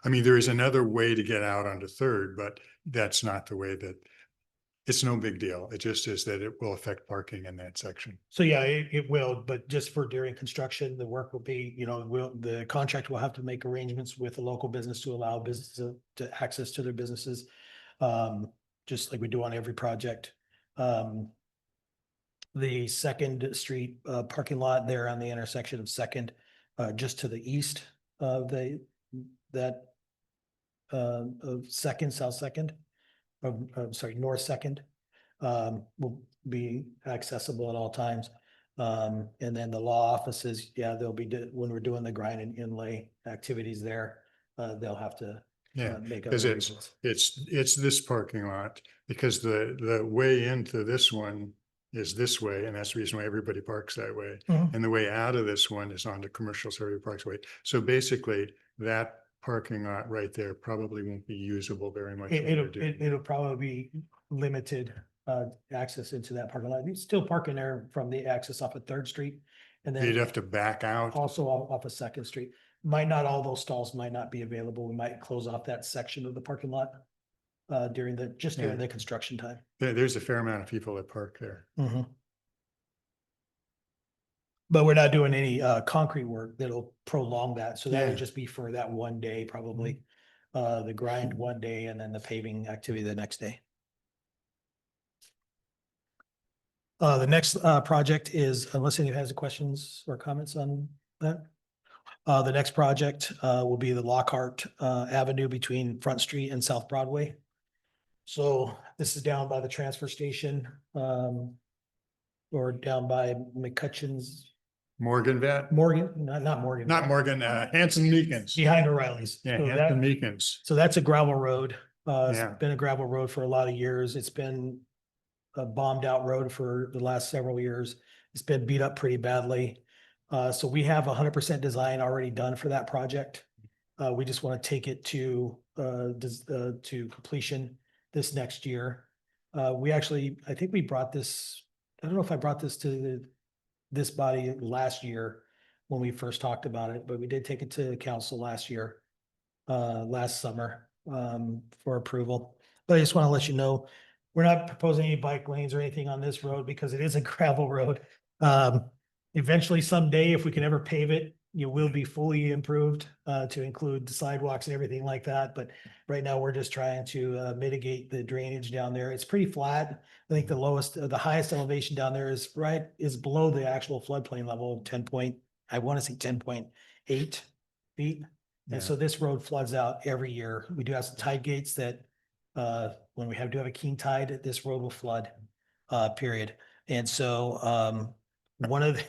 I mean, there is another way to get out onto Third, but that's not the way that, it's no big deal. It just is that it will affect parking in that section. So yeah, it will, but just for during construction, the work will be, the contract will have to make arrangements with the local business to allow businesses to access to their businesses. Just like we do on every project. The Second Street parking lot there on the intersection of Second, just to the east of of Second, South Second, sorry, North Second. will be accessible at all times. And then the law offices, yeah, they'll be, when we're doing the grind and inlay activities there, they'll have to Yeah, make because other it's, arrangements. it's this parking lot, because the way into this one is this way, and that's the reason why everybody parks that way. Mhm. And the way out of this one is onto Commercial Survey Parkway. So basically, that parking lot right there probably won't be usable very much. when It'll, we're doing- it'll probably be limited, access into that parking lot. You still park in there from the access off of Third Street. And You'd then have to back out. also off of Second Street. Might not, all those stalls might not be available. We might close off that section of the parking lot during Yeah. the construction time. There's a fair amount of people that park there. But we're not doing any concrete work that'll prolong that. So that Yeah. would just be for that one day, probably. The grind one day and then the paving activity the next day. The next project is, unless anyone has any questions or comments on that. The next project will be the Lockhart Avenue between Front Street and South Broadway. So this is down by the transfer station, or down by McCutcheon's, Morgan Vet, Morgan, not Morgan. not Morgan, Hanson Meekins. Behind O'Reilly's. Yeah, So Hanson that, Meekins. so that's a gravel road. It's Yeah. been a gravel road for a lot of years. It's been a bombed out road for the last several years. It's been beat up pretty badly. So we have 100% design already done for that project. We just want to take it to completion this next year. We actually, I think we brought this, I don't know if I brought this to this body last year when we first talked about it, but we did take it to council last year, last summer, for approval. But I just want to let you know, we're not proposing any bike lanes or anything on this road because it is a gravel road. Eventually someday, if we can ever pave it, you will be fully improved, to include the sidewalks and everything like that. But right now, we're just trying to mitigate the drainage down there. It's pretty flat. I think the highest elevation down there is below the actual floodplain level of 10.8 feet. Yeah. And so this road floods out every year. We do have some tide gates that, when we do have a king tide, this road will flood, period. And so, one of the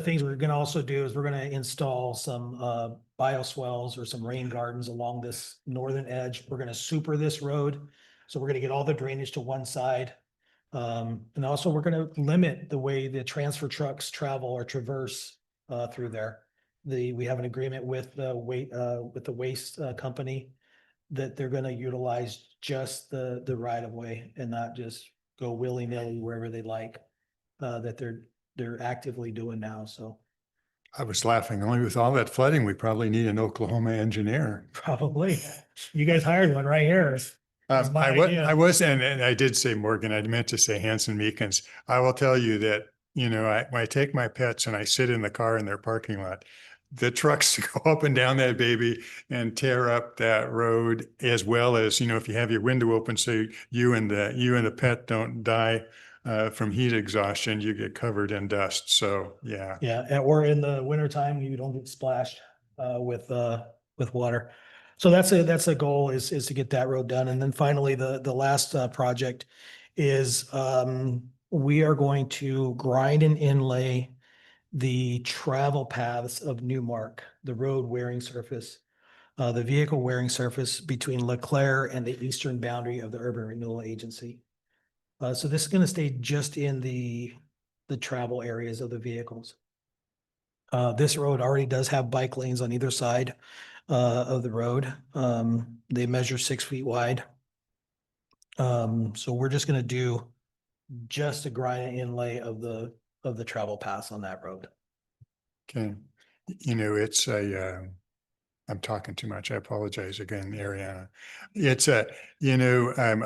things we're gonna also do is we're gonna install some bioswales or some rain gardens along this northern edge. We're gonna super this road. So we're gonna get all the drainage to one side. And also we're gonna limit the way the transfer trucks travel or traverse through there. We have an agreement with the waste company that they're gonna utilize just the right of way and not just go willy-nilly wherever they like. That they're actively doing now, so I was laughing, only with all that flooding, we probably need an Oklahoma engineer. probably. You guys hired one right here. That's my idea. I was, and I did say Morgan, I meant to say Hanson Meekins. I will tell you that, when I take my pets and I sit in the car in their parking lot, the trucks go up and down that baby and tear up that road, as well as, if you have your window open, so you and the pet don't die from heat exhaustion, you get covered in dust. So, yeah. Yeah, or in the wintertime, you don't get splashed with water. So that's a goal is to get that road done. And then finally, the last project is we are going to grind and inlay the travel paths of Newmark, the road wearing surface, the vehicle wearing surface between Leclerc and the eastern boundary of the Urban Renewal Agency. So this is going to stay just in the travel areas of the vehicles. This road already does have bike lanes on either side of the road. They measure 6 feet wide. So we're just going to do just a grind and inlay of the travel paths on that road. Okay. I'm talking too much. I apologize again, Ariana. It's a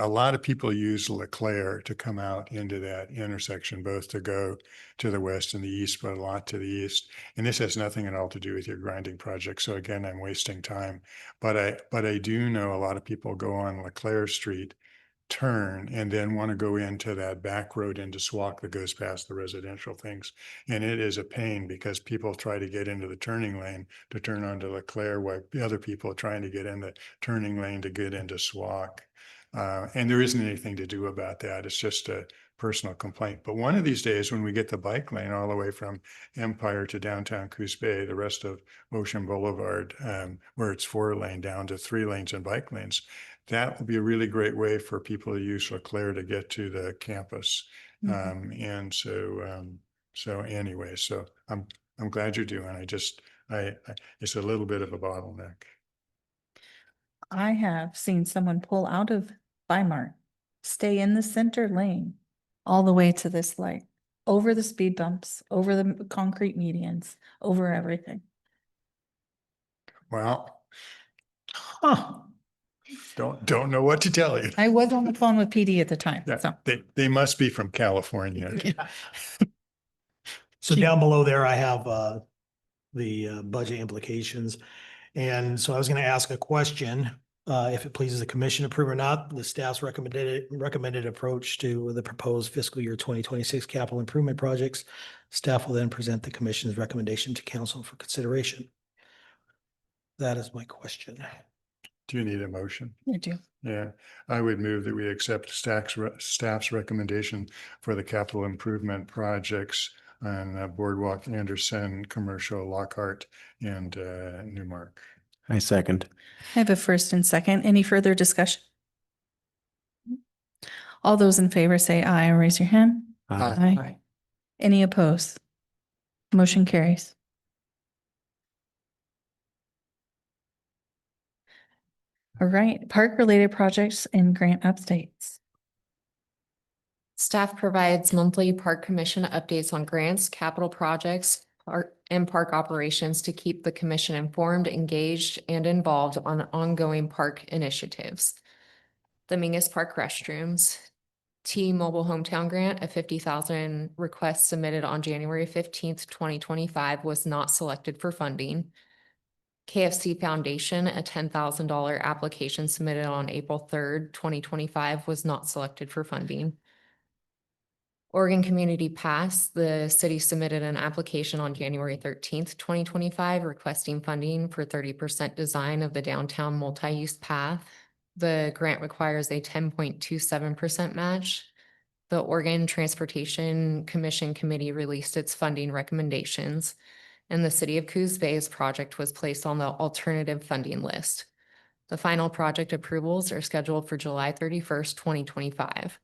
lot of people use Leclerc to come out into that intersection, both to go to the west and the east, but a lot to the east. And this has nothing at all to do with your grinding project. So again, I'm wasting time, but I do know a lot of people go on Leclerc Street, turn, and then want to go into that back road into Swauk that goes past the residential things. And it is a pain because people try to get into the turning lane to turn onto Leclerc, while the other people are trying to get in the turning lane to get into Swauk. And there isn't anything to do about that. It's just a personal complaint. But one of these days, when we get the bike lane all the way from Empire to downtown Coos Bay, the rest of Ocean Boulevard, where it's 4 lane down to 3 lanes and bike lanes, that will be a really great way for people to use Leclerc to get to the campus. And so anyway, so I'm glad you're doing. It's a little bit of a bottleneck. I have seen someone pull out of Weimar, stay in the center lane all the way to this light, over the speed bumps, over the concrete medians, over everything. Well, Huh. don't know what to tell you. I was on the phone with PD at the time, Yeah, so. they must be from California. So down below there, I have the budget implications. And so I was going to ask a question, if it pleases the commission, approve or not, the staff's recommended approach to the proposed fiscal year 2026 capital improvement projects. Staff will then present the commission's recommendation to council for consideration. That is my question. Do you need a motion? I do. Yeah, I would move that we accept staff's recommendation for the capital improvement projects on Boardwalk, Anderson, Commercial, Lockhart, and Newmark. I second. I have a first and second. Any further discussion? All those in favor say aye or raise your hand. Aye. Any opposed? Motion carries. All right, park-related projects and grant updates. Staff provides monthly park commission updates on grants, capital projects, and park operations to keep the commission informed, engaged, and involved on ongoing park initiatives. The Mingus Park restrooms, T-Mobile Hometown Grant, a 50,000 request submitted on January 15th, 2025 was not selected for funding. KFC Foundation, a $10,000 application submitted on April 3rd, 2025 was not selected for funding. Oregon Community Pass, the city submitted an application on January 13th, 2025, requesting funding for 30% design of the downtown multi-use path. The grant requires a 10.27% match. The Oregon Transportation Commission Committee released its funding recommendations, and the city of Coos Bay's project was placed on the alternative funding list. The final project approvals are scheduled for July 31st, 2025.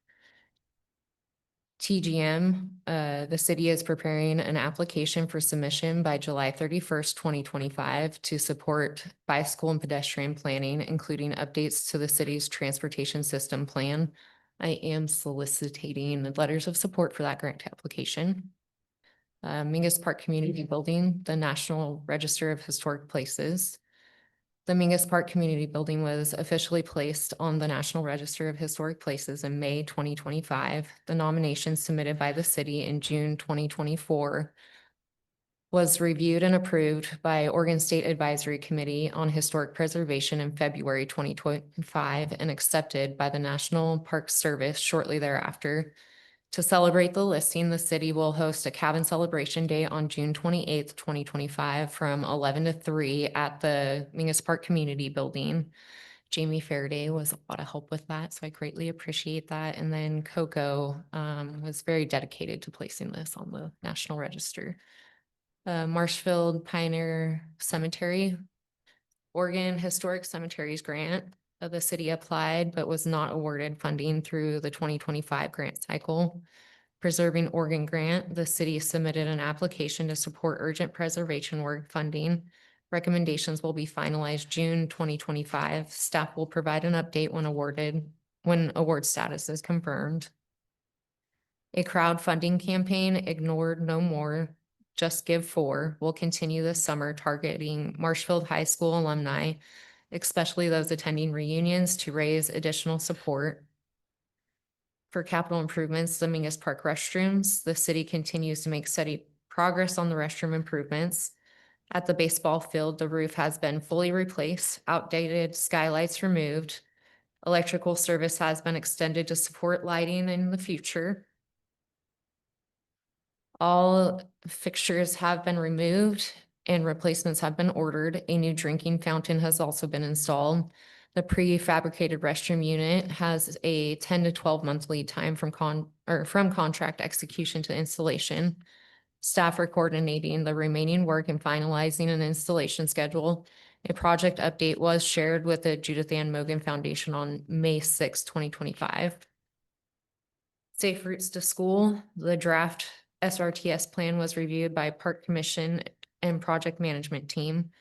TGM, the city is preparing an application for submission by July 31st, 2025 to support bicycle and pedestrian planning, including updates to the city's transportation system plan. I am soliciting letters of support for that grant application. Mingus Park Community Building, the National Register of Historic Places. The Mingus Park Community Building was officially placed on the National Register of Historic Places in May 2025. The nomination submitted by the city in June 2024 was reviewed and approved by Oregon State Advisory Committee on Historic Preservation in February 2025 and accepted by the National Park Service shortly thereafter. To celebrate the listing, the city will host a cabin celebration day on June 28th, 2025 from 11 to 3 at the Mingus Park Community Building. Jamie Faraday was a lot of help with that, so I greatly appreciate that. And then Coco was very dedicated to placing this on the National Register. Marshfield Pioneer Cemetery, Oregon Historic Cemeteries Grant. The city applied but was not awarded funding through the 2025 grant cycle. Preserving Oregon Grant, the city submitted an application to support urgent preservation work funding. Recommendations will be finalized June 2025. Staff will provide an update when award status is confirmed. A crowdfunding campaign, Ignored No More, Just Give 4, will continue this summer targeting Marshfield High School alumni, especially those attending reunions, to raise additional support. For capital improvements, the Mingus Park restrooms, the city continues to make steady progress on the restroom improvements. At the baseball field, the roof has been fully replaced, outdated skylights removed. Electrical service has been extended to support lighting in the future. All fixtures have been removed and replacements have been ordered. A new drinking fountain has also been installed. The The prefabricated restroom unit has a 10 to 12 month lead time from from contract execution to installation. Staff are coordinating the remaining work and finalizing an installation schedule. A project update was shared with the Judith Ann Mogan Foundation on May 6, 2025. Safe Routes to School, the draft SRTS plan was reviewed by Park Commission and Project Management Team,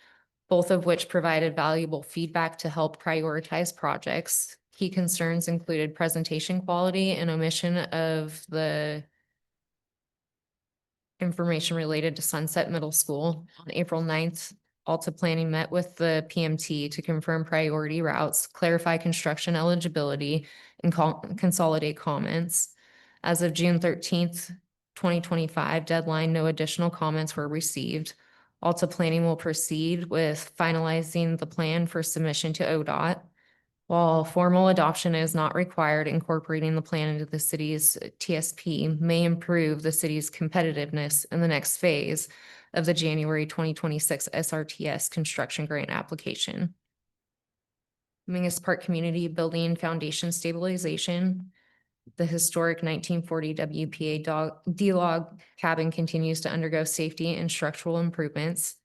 both of which provided valuable feedback to help prioritize projects. Key concerns included presentation quality and omission of the information related to Sunset Middle School. On April 9th, Alta Planning met with the PMT to confirm priority routes, clarify construction eligibility, and consolidate comments. As of June 13th, 2025 deadline, no additional comments were received. Alta Planning will proceed with finalizing the plan for submission to ODOT. While formal adoption is not required, incorporating the plan into the city's TSP may improve the city's competitiveness in the next phase of the January 2026 SRTS construction grant application. Mingus Park Community Building Foundation Stabilization. The historic 1940 WPA D-Log cabin continues to undergo safety and structural improvements.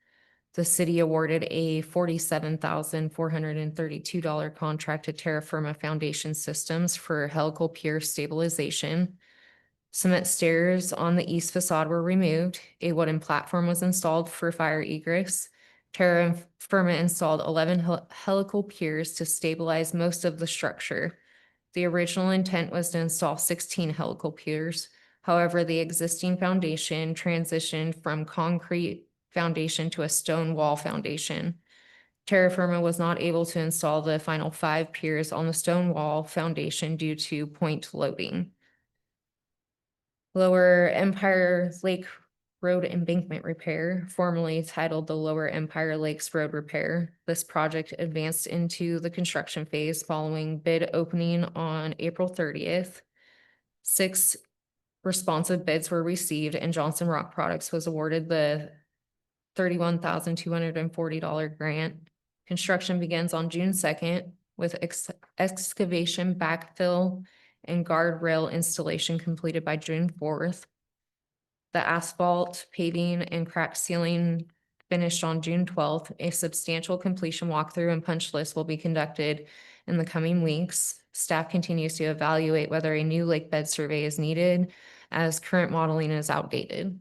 The city awarded a $47,432 contract to Terra Firma Foundation Systems for helical pier stabilization. Cement stairs on the east facade were removed. A wooden platform was installed for fire egress. Terra Firma installed 11 helical piers to stabilize most of the structure. The original intent was to install 16 helical piers. However, the existing foundation transitioned from concrete foundation to a stone wall foundation. Terra Firma was not able to install the final 5 piers on the stone wall foundation due to point loading. Lower Empire Lake Road embankment repair, formerly titled the Lower Empire Lakes Road Repair. This project advanced into the construction phase following bid opening on April 30th. 6 responsive bids were received and Johnson Rock Products was awarded the $31,240 grant. Construction begins on June 2nd with excavation, backfill, and guardrail installation completed by June 4th. The asphalt, paving, and crack sealing finished on June 12th. A substantial completion walkthrough and punch list will be conducted in the coming weeks. Staff continues to evaluate whether a new lake bed survey is needed as current modeling is outdated.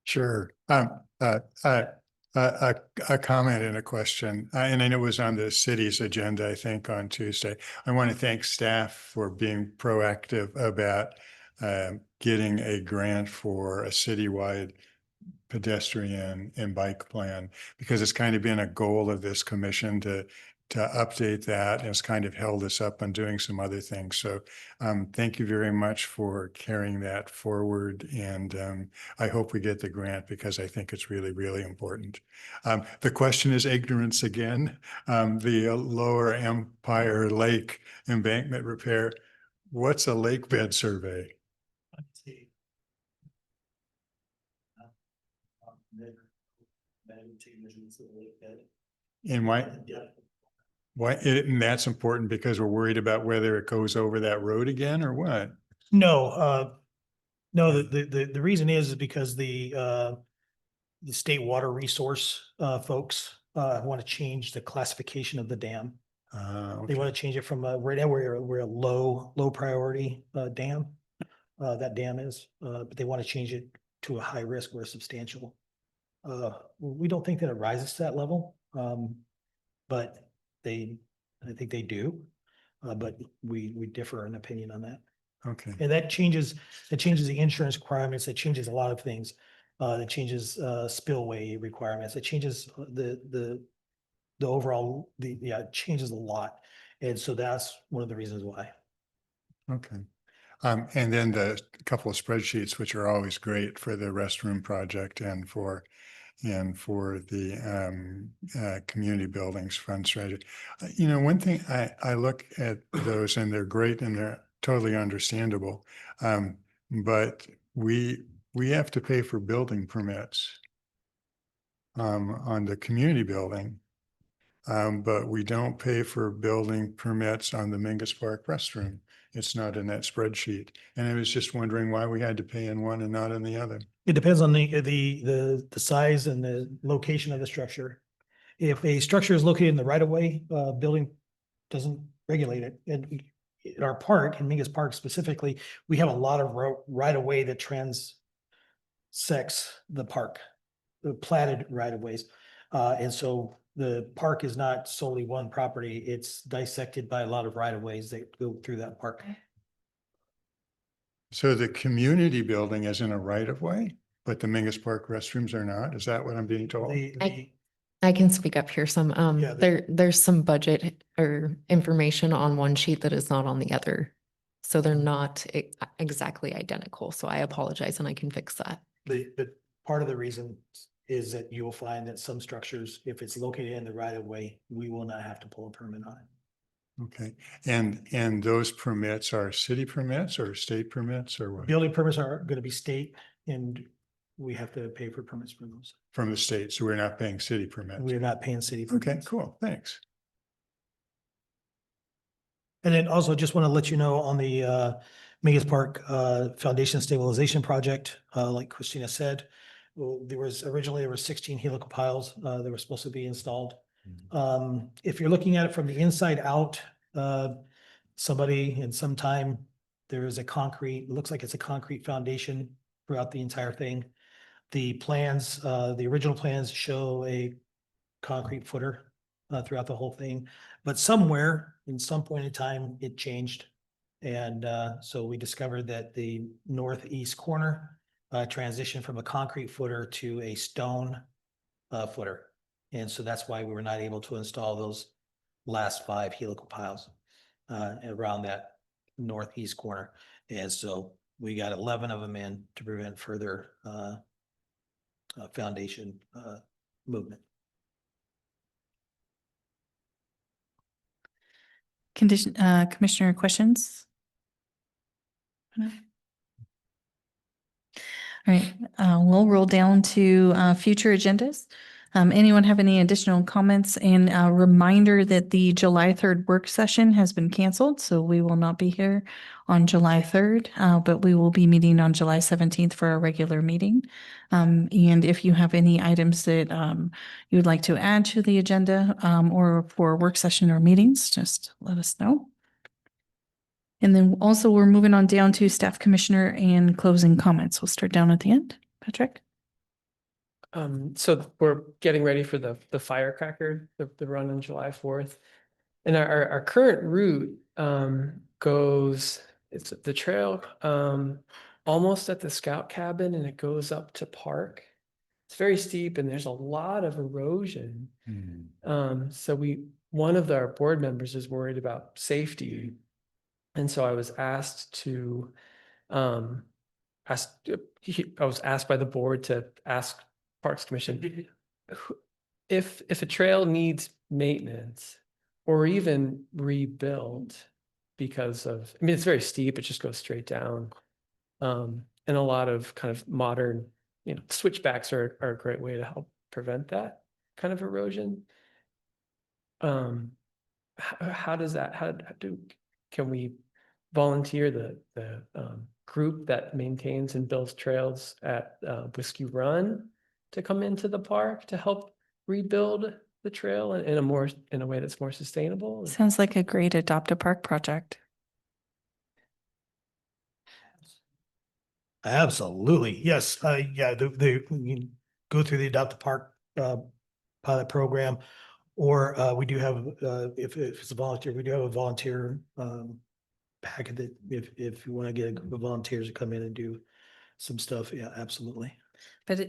Sure. A comment and a question, and I know it was on the city's agenda, I think, on Tuesday. I want to thank staff for being proactive about getting a grant for a citywide pedestrian and bike plan, because it's kind of been a goal of this commission to update that, and it's kind of held us up on doing some other things. So thank you very much for carrying that forward. And I hope we get the grant because I think it's really, really important. The question is ignorance again. The Lower Empire Lake embankment repair. What's a lake bed survey? Let's see. And why, and that's important because we're worried about whether it goes over that road again or what? No, the reason is because the state water resource folks want to change the classification of the dam. They want to change it from right now we're a low priority dam. That dam is, but they want to change it to a high risk or a substantial. We don't think that it rises to that level, but I think they do. But we differ in opinion on that. Okay. And that changes the insurance requirements. It changes a lot of things. It changes spillway requirements. It changes the overall, it changes a lot. And so that's one of the reasons why. Okay. And then the couple of spreadsheets, which are always great for the restroom project and for the community buildings fund strategy. You know, one thing I look at those and they're great and they're totally understandable. but we have to pay for building permits on the community building. But we don't pay for building permits on the Mingus Park restroom. It's not in that spreadsheet. And I was just wondering why we had to pay in one and not in the other. It depends on the size and the location of the structure. If a structure is located in the right of way, building doesn't regulate it. And in our park, in Mingus Park specifically, we have a lot of right of way that transects the park, the platted right of ways. And so the park is not solely one property. It's dissected by a lot of right of ways that go through that park. So the community building is in a right of way, but the Mingus Park restrooms are not? Is that what I'm being told? I can speak up here some. Yeah, There's some budget or information on one sheet that is not on the other. So they're not exactly identical. So I apologize and I can fix that. But part of the reason is that you will find that some structures, if it's located in the right of way, we will not have to pull a permit on it. Okay, and those permits are city permits or state permits or what? Building permits are going to be state and we have to pay for permits for those. From the state, so we're not paying city permits. We're not paying city. Okay, permits. cool, thanks. And then also just want to let you know on the Mingus Park Foundation Stabilization Project, like Christina said, well, there were 16 helical piles that were supposed to be installed. If you're looking at it from the inside out, somebody in some time, there is a concrete, looks like it's a concrete foundation throughout the entire thing. The plans, the original plans show a concrete footer throughout the whole thing, but somewhere in some point in time, it changed. And so we discovered that the northeast corner transitioned from a concrete footer to a stone footer. And so that's why we were not able to install those last 5 helical piles around that northeast corner. And so we got 11 of them in to prevent further foundation movement. Commissioner questions? No? All right, we'll roll down to future agendas. Anyone have any additional comments? And a reminder that the July 3rd work session has been canceled, so we will not be here on July 3rd, but we will be meeting on July 17th for our regular meeting. And if you have any items that you would like to add to the agenda or for work session or meetings, just let us know. And then also we're moving on down to staff commissioner and closing comments. We'll start down at the end. Patrick? So we're getting ready for the firecracker, the run on July 4th. And our current route goes, it's the trail almost at the scout cabin and it goes up to Park. It's very steep and there's a lot of erosion. So one of our board members is worried about safety. And so I was asked to I was asked by the board to ask Parks Commission if a trail needs maintenance or even rebuild because of, I mean, it's very steep, it just goes straight down. And a lot of kind of modern, switchbacks are a great way to help prevent that kind of erosion. How does that, can we volunteer the group that maintains and builds trails at Whiskey Run to come into the park to help rebuild the trail in a way that's more sustainable? Sounds like a great Adopt a Park project. Absolutely. Yes. Yeah, you go through the Adopt a Park pilot program, or we do have, if it's a volunteer, we do have a volunteer packet that if you want to get a group of volunteers to come in and do some stuff. Yeah, absolutely. But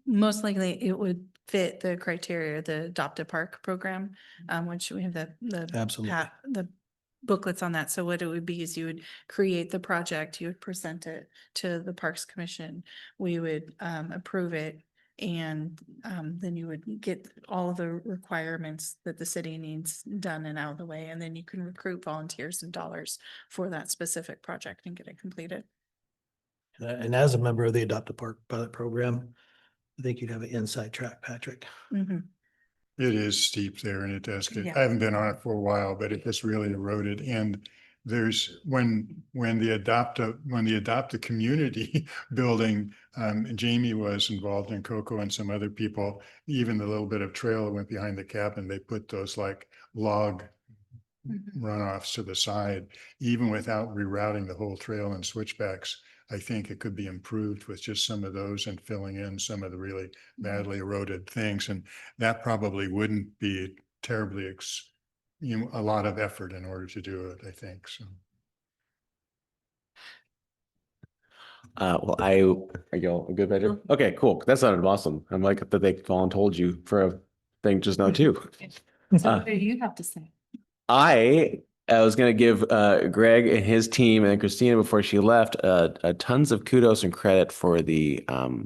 most likely it would fit the criteria, the Adopt a Park program, which we have the Absolutely. the booklets on that. So what it would be is you would create the project, you would present it to the Parks Commission, we would approve it, and then you would get all of the requirements that the city needs done and out of the way, and then you can recruit volunteers and dollars for that specific project and get it completed. And as a member of the Adopt a Park pilot program, I think you'd have an inside track, Patrick. Mhm. It is steep there and it does get, Yeah. I haven't been on it for a while, but it has really eroded. And there's, when the Adopt a Community building, Jamie was involved in Coco and some other people, even the little bit of trail that went behind the cabin, they put those like log Mhm. runoffs to the side, even without rerouting the whole trail and switchbacks. I think it could be improved with just some of those and filling in some of the really badly eroded things. And that probably wouldn't be terribly, a lot of effort in order to do it, I think. So. Well, are y'all good, Pedro? Okay, cool. That sounded awesome. I'm like that they voluntold you for a thing just now too. So Uh, what do you have to say? I was going to give Greg and his team and Christina before she left tons of kudos and credit for the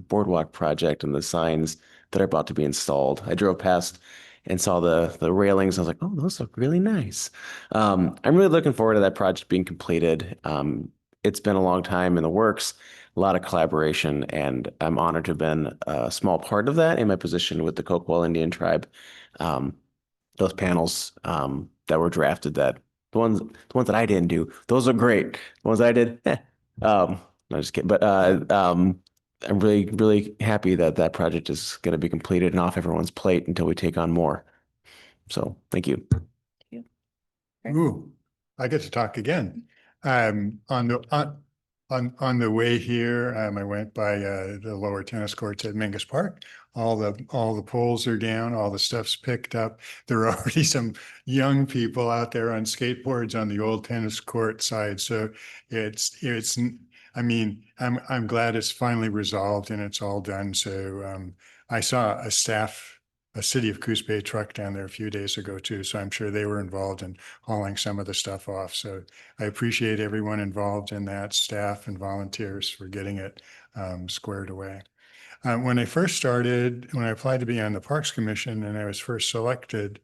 boardwalk project and the signs that are about to be installed. I drove past and saw the railings. I was like, oh, those look really nice. I'm really looking forward to that project being completed. It's been a long time in the works, a lot of collaboration, and I'm honored to have been a small part of that in my position with the Coquille Indian Tribe. Those panels that were drafted, the ones that I didn't do, those are great. The ones I did, no, just kidding. But I'm really happy that that project is going to be completed and off everyone's plate until we take on more. So thank you. Ooh, I get to talk again. On the way here, I went by the lower tennis courts at Mingus Park. All the poles are down, all the stuff's picked up. There are already some young people out there on skateboards on the old tennis court side. So I mean, I'm glad it's finally resolved and it's all done. So I saw a City of Coos Bay truck down there a few days ago too. So I'm sure they were involved in hauling some of the stuff off. So I appreciate everyone involved in that, staff and volunteers for getting it squared away. When I applied to be on the Parks Commission and I was first selected,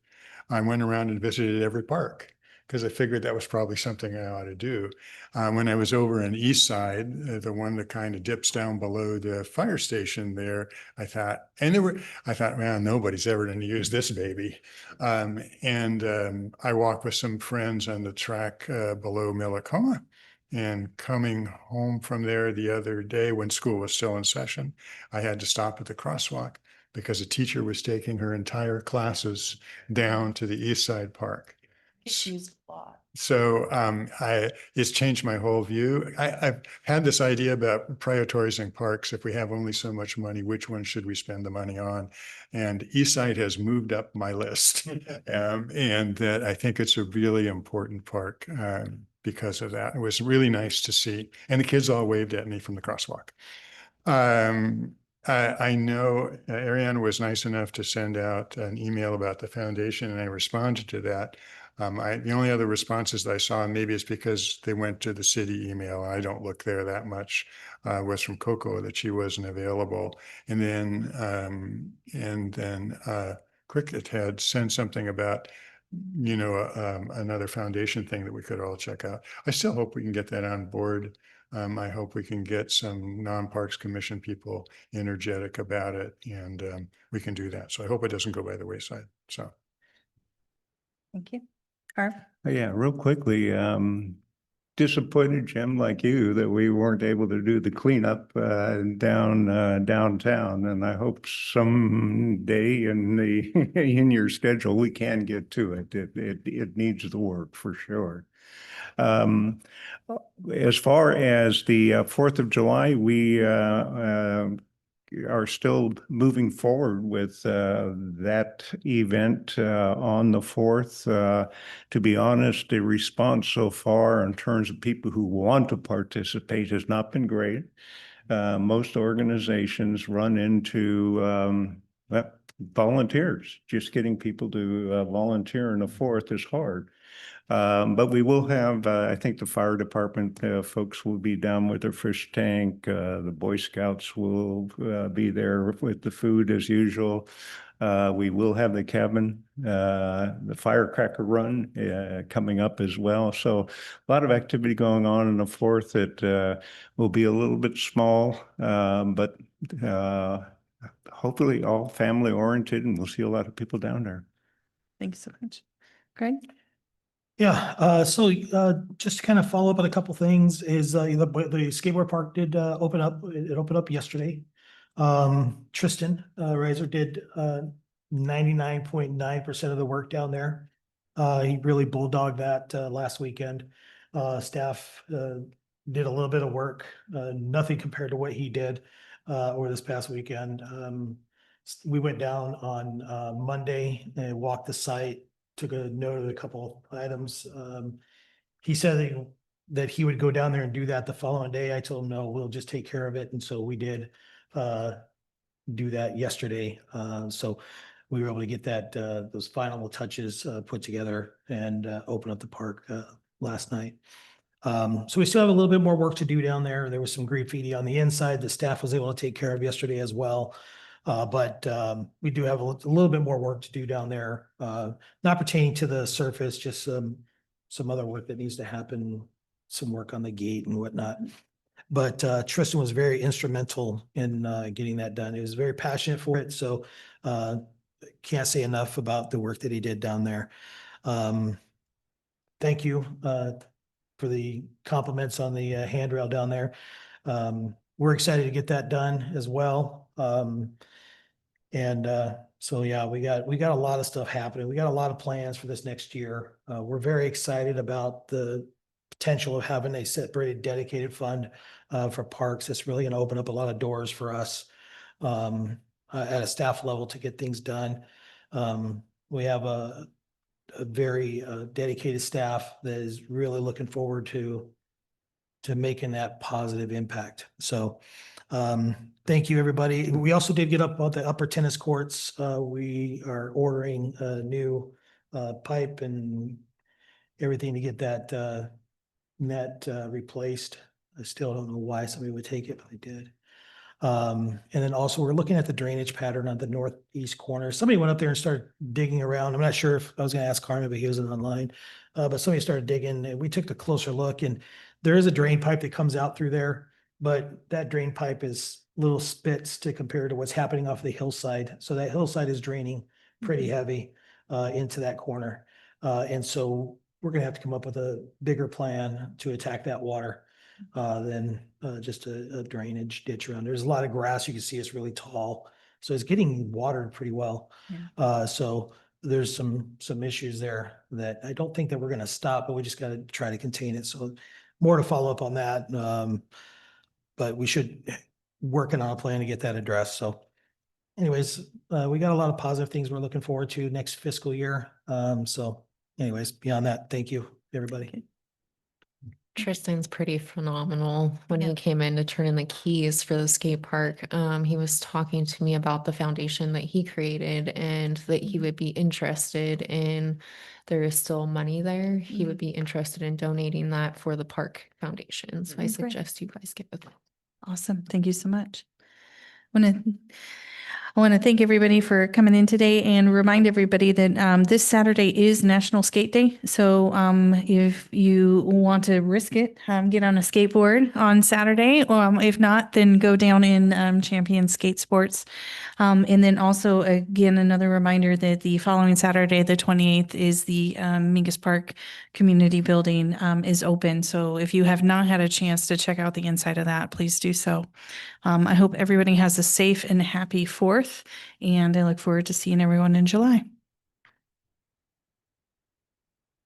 I went around and visited every park because I figured that was probably something I ought to do. When I was over in East Side, the one that kind of dips down below the fire station there, I thought, man, nobody's ever going to use this baby. I walked with some friends on the track below Millicoma. And coming home from there the other day when school was still in session, I had to stop at the crosswalk because a teacher was taking her entire classes down to the East Side Park. It's used a lot. So it's changed my whole view. I've had this idea about prioritizing parks. If we have only so much money, which one should we spend the money on? And Eastside has moved up my list. And that I think it's a really important park because of that. It was really nice to see. And the kids all waved at me from the crosswalk. I know Ariane was nice enough to send out an email about the foundation and I responded to that. The only other responses that I saw, and maybe it's because they went to the city email, I don't look there that much, was from Coco that she wasn't available. And then Cricket had sent something about, another foundation thing that we could all check out. I still hope we can get that on board. I hope we can get some non-Parks Commission people energetic about it and we can do that. So I hope it doesn't go by the wayside. So. Thank you. Harv? Yeah, real quickly, disappointed, Jim, like you, that we weren't able to do the cleanup downtown. And I hope someday in your schedule, we can get to it. It needs the work for sure. As far as the 4th of July, we are still moving forward with that event on the 4th. To be honest, the response so far in terms of people who want to participate has not been great. Most organizations run into volunteers. Just getting people to volunteer in the 4th is hard. But we will have, I think the fire department folks will be down with their fish tank. The Boy Scouts will be there with the food as usual. We will have the cabin, the firecracker run coming up as well. So a lot of activity going on in the 4th. It will be a little bit small, but hopefully all family oriented, and we'll see a lot of people down there. Thanks so much. Greg? Yeah, so just to kind of follow up on a couple things is the skateboard park did open up. It opened up yesterday. Tristan Reiser did 99.9% of the work down there. He really bulldogged that last weekend. Staff did a little bit of work, nothing compared to what he did over this past weekend. We went down on Monday and walked the site, took a note of a couple items. He said that he would go down there and do that the following day. I told him, no, we'll just take care of it. And so we did do that yesterday. So we were able to get that those final touches put together and open up the park last night. So we still have a little bit more work to do down there. There was some graffiti on the inside that staff was able to take care of yesterday as well. But we do have a little bit more work to do down there, not pertaining to the surface, just some other work that needs to happen, some work on the gate and whatnot. But Tristan was very instrumental in getting that done. He was very passionate for it. So can't say enough about the work that he did down there. Thank you for the compliments on the handrail down there. We're excited to get that done as well. So yeah, we got a lot of stuff happening. We got a lot of plans for this next year. We're very excited about the potential of having a separated dedicated fund for parks. It's really going to open up a lot of doors for us at a staff level to get things done. We have a very dedicated staff that is really looking forward to making that positive impact. So thank you, everybody. We also did get up about the upper tennis courts. We are ordering a new pipe and everything to get that net replaced. I still don't know why somebody would take it, but they did. And then also we're looking at the drainage pattern on the northeast corner. Somebody went up there and started digging around. I'm not sure if I was going to ask Carmen, but he wasn't online. But somebody started digging and we took a closer look, and there is a drain pipe that comes out through there, but that drain pipe is little spits to compare to what's happening off the hillside. So that hillside is draining pretty heavy into that corner. And so we're going to have to come up with a bigger plan to attack that water than just a drainage ditch around. There's a lot of grass. You can see it's really tall. So it's getting watered pretty well. Yeah. So there's some issues there that I don't think that we're going to stop, but we just got to try to contain it. So more to follow up on that. But we should working on a plan to get that addressed. So anyways, we got a lot of positive things we're looking forward to next fiscal year. So anyways, beyond that, thank you, everybody. Tristan's pretty phenomenal. When Yeah. he came in to turn in the keys for the skate park, he was talking to me about the foundation that he created and that he would be interested in. There is still money there. He would be interested in donating that for the park foundation. So I Great. suggest you guys get with it. Awesome. Thank you so much. I want to thank everybody for coming in today and remind everybody that this Saturday is National Skate Day. So if you want to risk it, get on a skateboard on Saturday. If not, then go down in Champion Skate Sports. And then also, again, another reminder that the following Saturday, the 28th, is the Mingus Park Community Building is open. So if you have not had a chance to check out the inside of that, please do so. I hope everybody has a safe and happy 4th, and I look forward to seeing everyone in July.